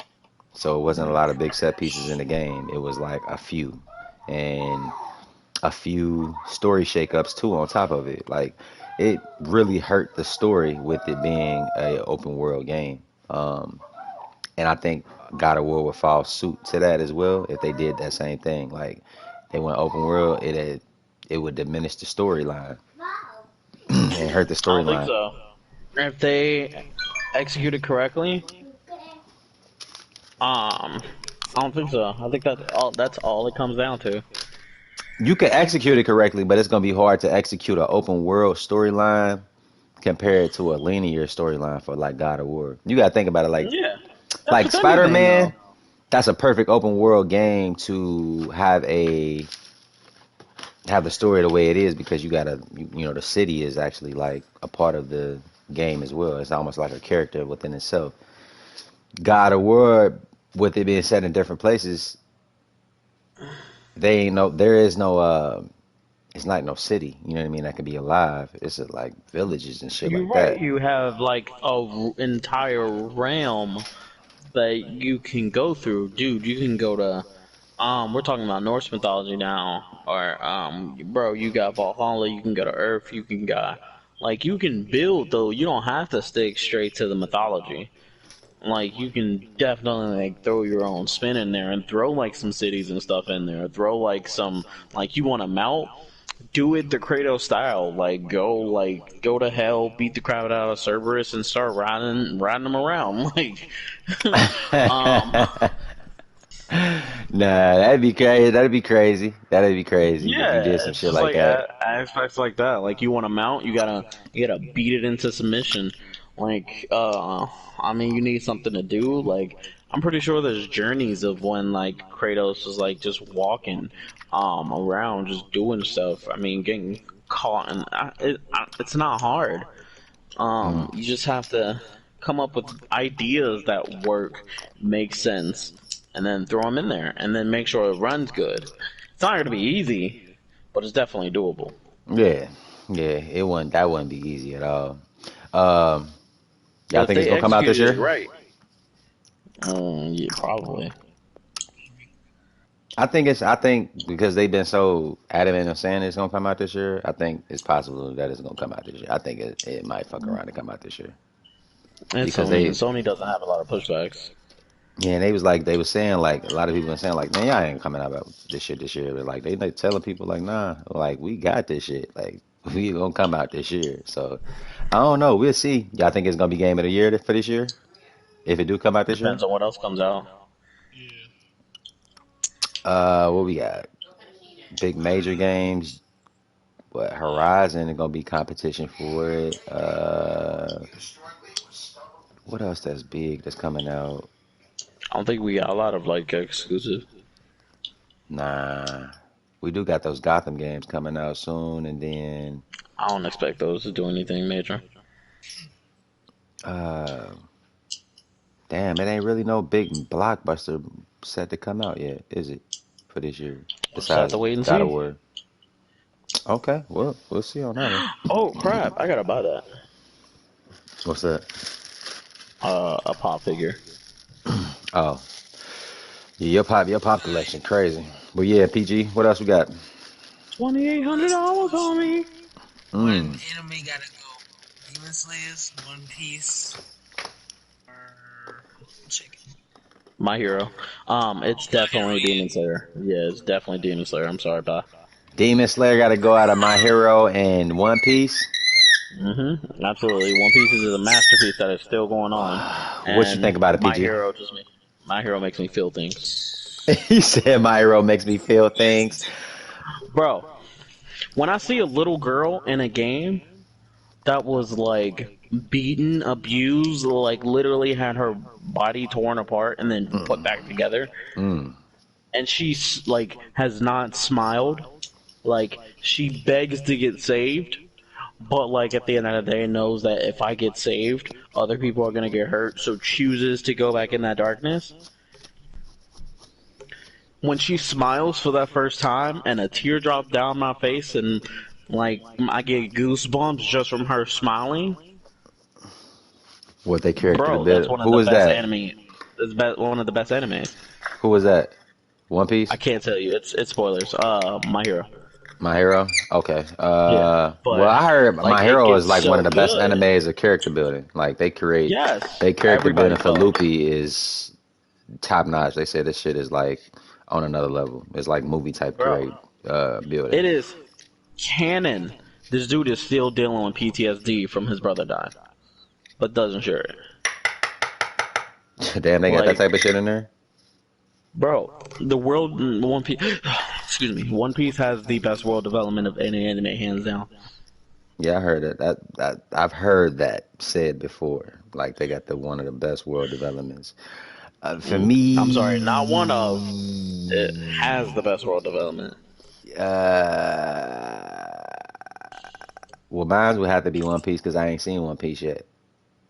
So it wasn't a lot of big set pieces in the game. It was like a few and a few story shakeups too on top of it. Like it really hurt the story with it being a open world game. And I think God of War would fall suit to that as well if they did that same thing. Like they went open world, it would diminish the storyline and hurt the I don't think storyline. so. If they execute it correctly, I don't think so. I think that's all it comes down to. You can execute it correctly, but it's gonna be hard to execute an open world storyline compared to a linear storyline for like God of War. You gotta think about it Yeah, that's like with anything Spider-Man. though. That's a perfect open world game to have the story the way it is because you know the city is actually like a part of the game as well. It's almost like a character within itself. God of War, with it being set in different places, there is no it's like no city, you know what I mean, that can be alive. It's like villages and shit You're like right. that. You have like a entire realm that you can go through, dude. You can go to we're talking about Norse mythology now, or bro, you got Valhalla. You can go to Earth. You can go like you can build though. You don't have to stick straight to the mythology. Like you can definitely like throw your own spin in there and throw like some cities and stuff in there. Throw like some like you want to mount, do it the Kratos style. Like go to hell, beat the crowd out of Cerberus and start riding them around. Like um Nah, that'd be crazy. That'd be crazy. That'd be crazy if you did yeah, some it's shit just like like that. aspects like that. Like you want to mount, you gotta beat it into submission. Like I mean, you need something to do. Like I'm pretty sure there's journeys of when like Kratos is like just walking around, just doing stuff. I mean, getting caught, and it's not hard. Mm. You just have to come up with ideas that work, make sense, and then throw them in there, and then make sure it runs good. It's not going to be easy, but it's definitely doable. Yeah, yeah, that wouldn't be easy at all. Um, But y'all if think it's they gonna come out this executed it year? right, yeah, probably. I think because they've been so adamant of saying it's gonna come out this year, I think it's possible that it's gonna come out this year. I think it might fuck around and come out this year And because Sony, and they Sony doesn't have a lot of pushbacks. yeah, and they was like they was saying like a lot of people been saying like man y'all ain't coming out about this shit this year, but like they like telling people like nah, like we got this shit, like we gonna come out this year. So I don't know, we'll see. Y'all think it's gonna be game of the year for this year if it do come out this year? Depends on what else comes out. Yeah. What we got? Big major games. What Horizon is gonna be competition for it. What else that's big that's coming out? I don't think we got a lot of like exclusive. Nah, we do got those Gotham games coming out soon, and then I don't expect those to do anything major. uh, damn, it ain't really no big blockbuster set to come out yet, is it? For this year, We'll just have besides to wait and God of see. War. Okay, well, we'll see on that one. Oh crap! I gotta buy that. What's that? A pop figure. Oh, yeah, your pop collection crazy. But yeah, PG, what else we got? $2,800 on me. One Mm. anime gotta go. Demon Slayers, One Piece, or Chicken. My hero. It's My Hero, definitely Demon Slayer. Yeah, it's definitely Demon Slayer. I'm sorry, bye. Demon Slayer got to go out of My Hero and One Piece. Absolutely. One Piece is a masterpiece that is still going on, What you think and about it, PG? My hero makes me feel things, He said My Hero makes me feel things. bro. When I see a little girl in a game that was like beaten, abused, like literally had her body torn apart and then put back together, Mm. and she's like has not smiled, like she begs to get saved, but like at the end of the day knows that if I get saved, other people are gonna get hurt, so chooses to go back in that darkness. When she smiles for that first time and a teardrop down my face and like I get goosebumps just from her smiling, What they character a bro, that's bit. one of Who the was best that? anime. One of the best anime. Who was that? One I Piece? can't tell you. It's spoilers. My hero. My Hero? Okay. Yeah, Well, but I heard like My it Hero is gets like one of so the best good. animes of character building. Like Yes, they character building everybody for talks. Luffy is top notch. They say this shit is like on another level. It's like movie type Bro, great building. it is canon. This dude is still dealing with PTSD from his brother dying, but doesn't share it. Damn, they got that Like, type of shit in there. bro, the world One Piece. Excuse me. One Piece has the best world development of any anime, hands down. Yeah, I heard it. That I've heard that said before. Like they got the one of the best world developments. For I'm sorry, not one of. It me, has the best world development. well, mine would have to be One Piece because I ain't seen One Piece yet.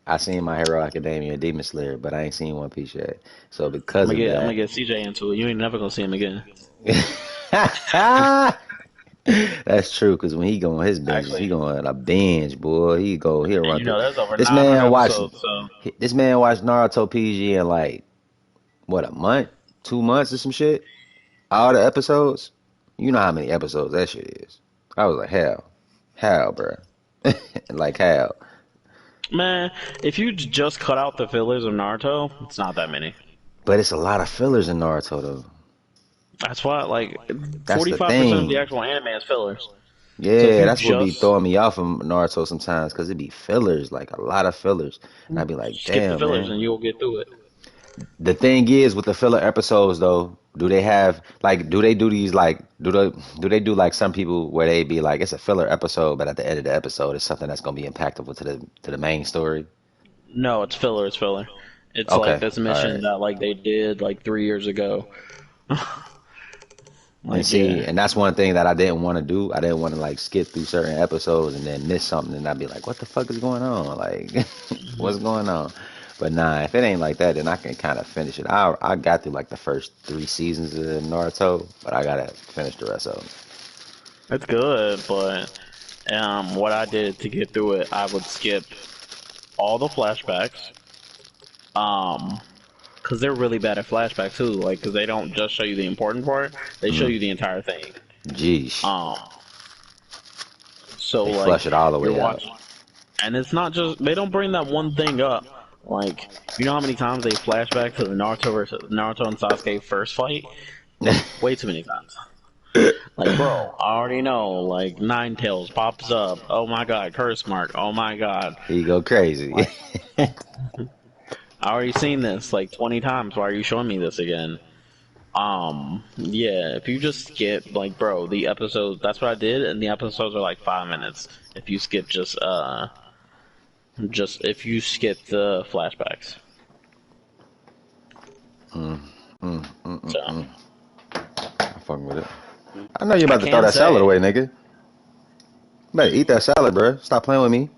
I seen My Hero Academia and Demon Slayer, but I ain't seen One Piece yet. So because of I'm gonna that, get CJ into it. You ain't never gonna see him again. that's true. Because when he go on his binges, he Actually, go on a binge, boy. He'll and run you through. know, there's over This 900 man watched episodes, so this man watched Naruto PG in like what a month, 2 months or some shit. All the episodes. You know how many episodes that shit is. I was like, how, bro? Like how? man, if you just cut out the fillers of Naruto, it's not that many. But it's a lot of fillers in Naruto though. That's why, like, That's the 45% of the thing. actual anime is fillers. So if Yeah, you that's what be just throwing me off from Naruto sometimes because it be fillers, like a lot of fillers. And I be like, skip the damn, fillers man. and you'll get through it. The thing is with the filler episodes though, do they have like do they do these like do they do like some people where they be like it's a filler episode, but at the end of the episode it's something that's gonna be impactful to the main story? No, it's filler. It's filler. It's like Okay, this all mission right. that like they did like 3 years ago. And Like, see, yeah. and that's one thing that I didn't want to do. I didn't want to like skip through certain episodes and then miss something, and I'd be like, "What the fuck is going on? Like, what's going on?" But nah, if it ain't like that, then I can kind of finish it. I got through like the first 3 seasons of Naruto, but I gotta finish the rest of them. It's good, but what I did to get through it, I would skip all the flashbacks. Um, because they're really bad at flashback too. Like, because they don't just show you the important part; they show you the entire thing. Jeez. So They like flush it all the you're way out. watching, and it's not just they don't bring that one thing up. Like, you know how many times they flashback to the Naruto and Sasuke first fight? Way too many times. Like, bro, I already know. Like, Nine Tails pops up. Oh my god, curse mark. Oh my god. He go crazy. Like, I already seen this like 20 times. Why are you showing me this again? Yeah, if you just skip, like, bro, the episodes, that's what I did, and the episodes are like 5 minutes. If you skip if you skip the flashbacks. So, I'm fucking with it. I know you're about to throw can that salad say, away, nigga. You better eat that salad, bro. Stop playing with me.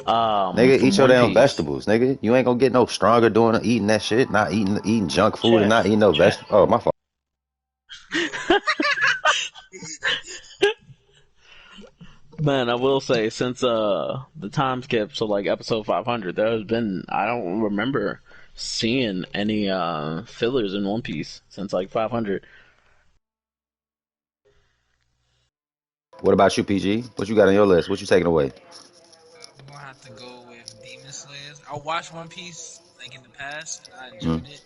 Nigga, from eat your One damn Piece. vegetables, nigga. You ain't gonna get no stronger eating that shit. Not eating junk food and not eating no vegetables. Oh, my fault. Man, I will say, since the time skip, so like episode 500, I don't remember seeing any fillers in One Piece since like 500. What about you, PG? What you got on your list? What you taking away? I'm gonna have to go with Demon Slayers. I watched One Piece like in the past, and I Mm. enjoyed it.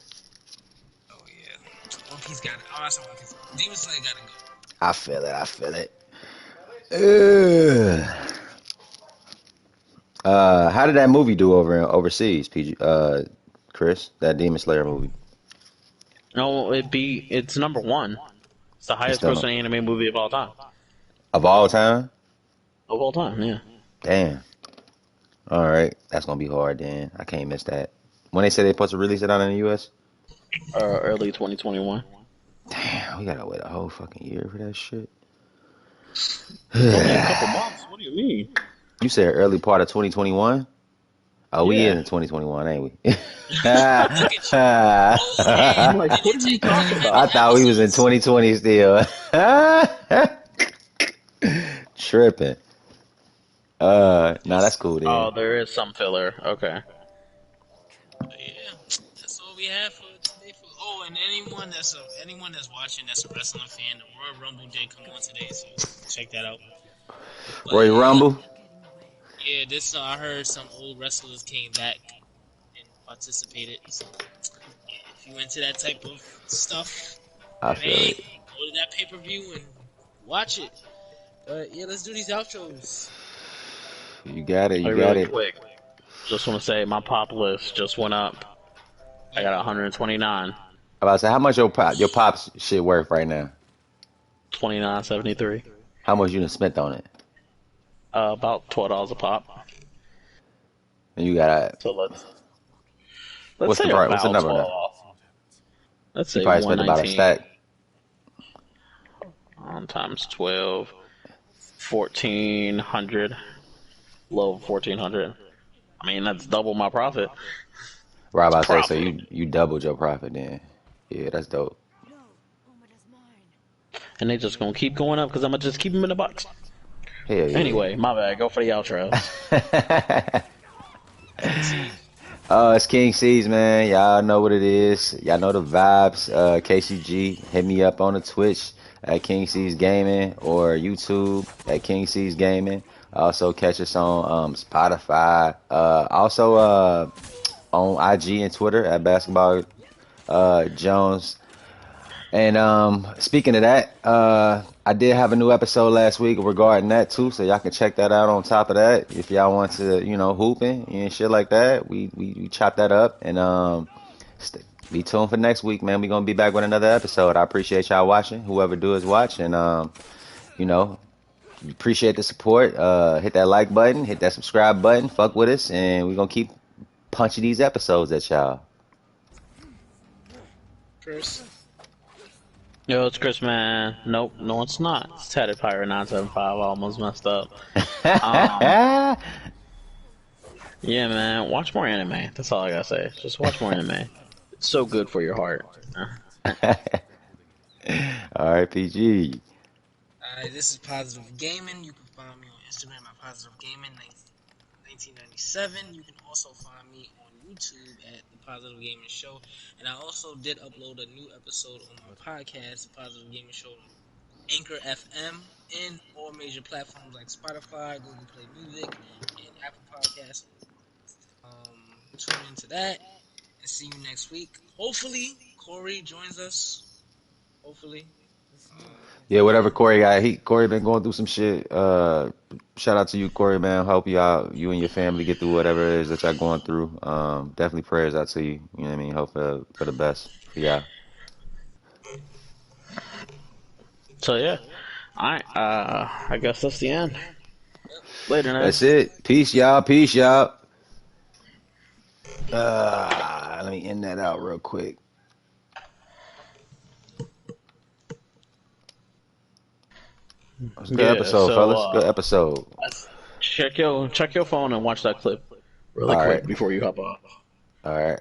Oh yeah, One Piece got it. Oh, that's not One Piece. Demon Slayer gotta go. I feel it. Ugh. How did that movie do overseas, PG? Chris, that Demon Slayer movie. No, it's number one. It's the It's highest still grossing anime movie of all time. of all time. Of all time, yeah. Damn. All right, that's gonna be hard then. I can't miss that. When they say they're supposed to release it out in the U.S. Early 2021. Damn, we gotta wait a whole fucking year for that shit. Only a couple months. What do you mean? You said early part of 2021. Oh, we Yeah. in 2021, ain't we? Look at you. I'm like, what are you talking about? I thought we was in 2020 still. Tripping. No, that's cool then. Oh, there is some filler. Okay. Yeah, that's all we have for today. Oh, and anyone that's watching that's a wrestling fan, the Royal Rumble did come on today, so check that out. But, Royal Rumble. Yeah, this I heard some old wrestlers came back and participated. So, yeah, if you into that type of stuff, I feel it. go to that pay-per-view and watch it. But yeah, let's do these outros. You got it. Really quick. Just want to say my pop list just went up. I got 129. I'm about to say, how much your pop's shit worth right now? 29.73. How much you done spent on it? About $12 a pop. And you got. So let's What's say the price? about What's the number 12. now? Let's You say probably spent about a 119 stack. times 12, 1,400. Low 1,400. I mean, that's double my profit. Right, about to say, so you doubled your profit then. Yeah, that's dope. And they just gonna keep going up because I'm gonna just keep them in the box. Hell yeah. Anyway, my bad. Go for the outro. It's King C's, man. Y'all know what it is. Y'all know the vibes. KCG, hit me up on the Twitch at King C's Gaming or YouTube at King C's Gaming. Also catch us on Spotify. Also on IG and Twitter at Basketball Jones. And speaking of that, I did have a new episode last week regarding that too, so y'all can check that out on top of that. If y'all want to, hooping and shit like that, we chop that up. And be tuned for next week, man. We're gonna be back with another episode. I appreciate y'all watching, whoever do is watch, and appreciate the support. Hit that like button, hit that subscribe button, fuck with us, and we're gonna keep punching these episodes at y'all. Chris. Yo, it's Chris, man. Nope, no, it's not. It's Tatted Pirate 975. I almost messed up. Yeah, man. Watch more anime. That's all I gotta say. Just watch more anime. It's so good for your heart. All right, PG. This is Positive Gaming. You can find me on Instagram at Positive Gaming. 1997. You can also find me on YouTube at The Positive Gaming Show. And I also did upload a new episode on my podcast, The Positive Gaming Show, Anchor FM, and all major platforms like Spotify, Google Play Music, and Apple Podcasts. Tune into that and see you next week. Hopefully, Corey joins us. Hopefully. Yeah, whatever Corey got. Corey been going through some shit. Shout out to you, Corey, man. Hope you out, you and your family get through whatever it is that y'all going through. Definitely prayers out to you. You know what I mean? Hope for the best for y'all. So yeah, I guess that's the end. Later, Ned. That's it. Peace, y'all. Peace, y'all. Let me end that out real quick. It was a good episode, fellas. Good episode. Check your phone and watch that clip really quick before you hop off. All right.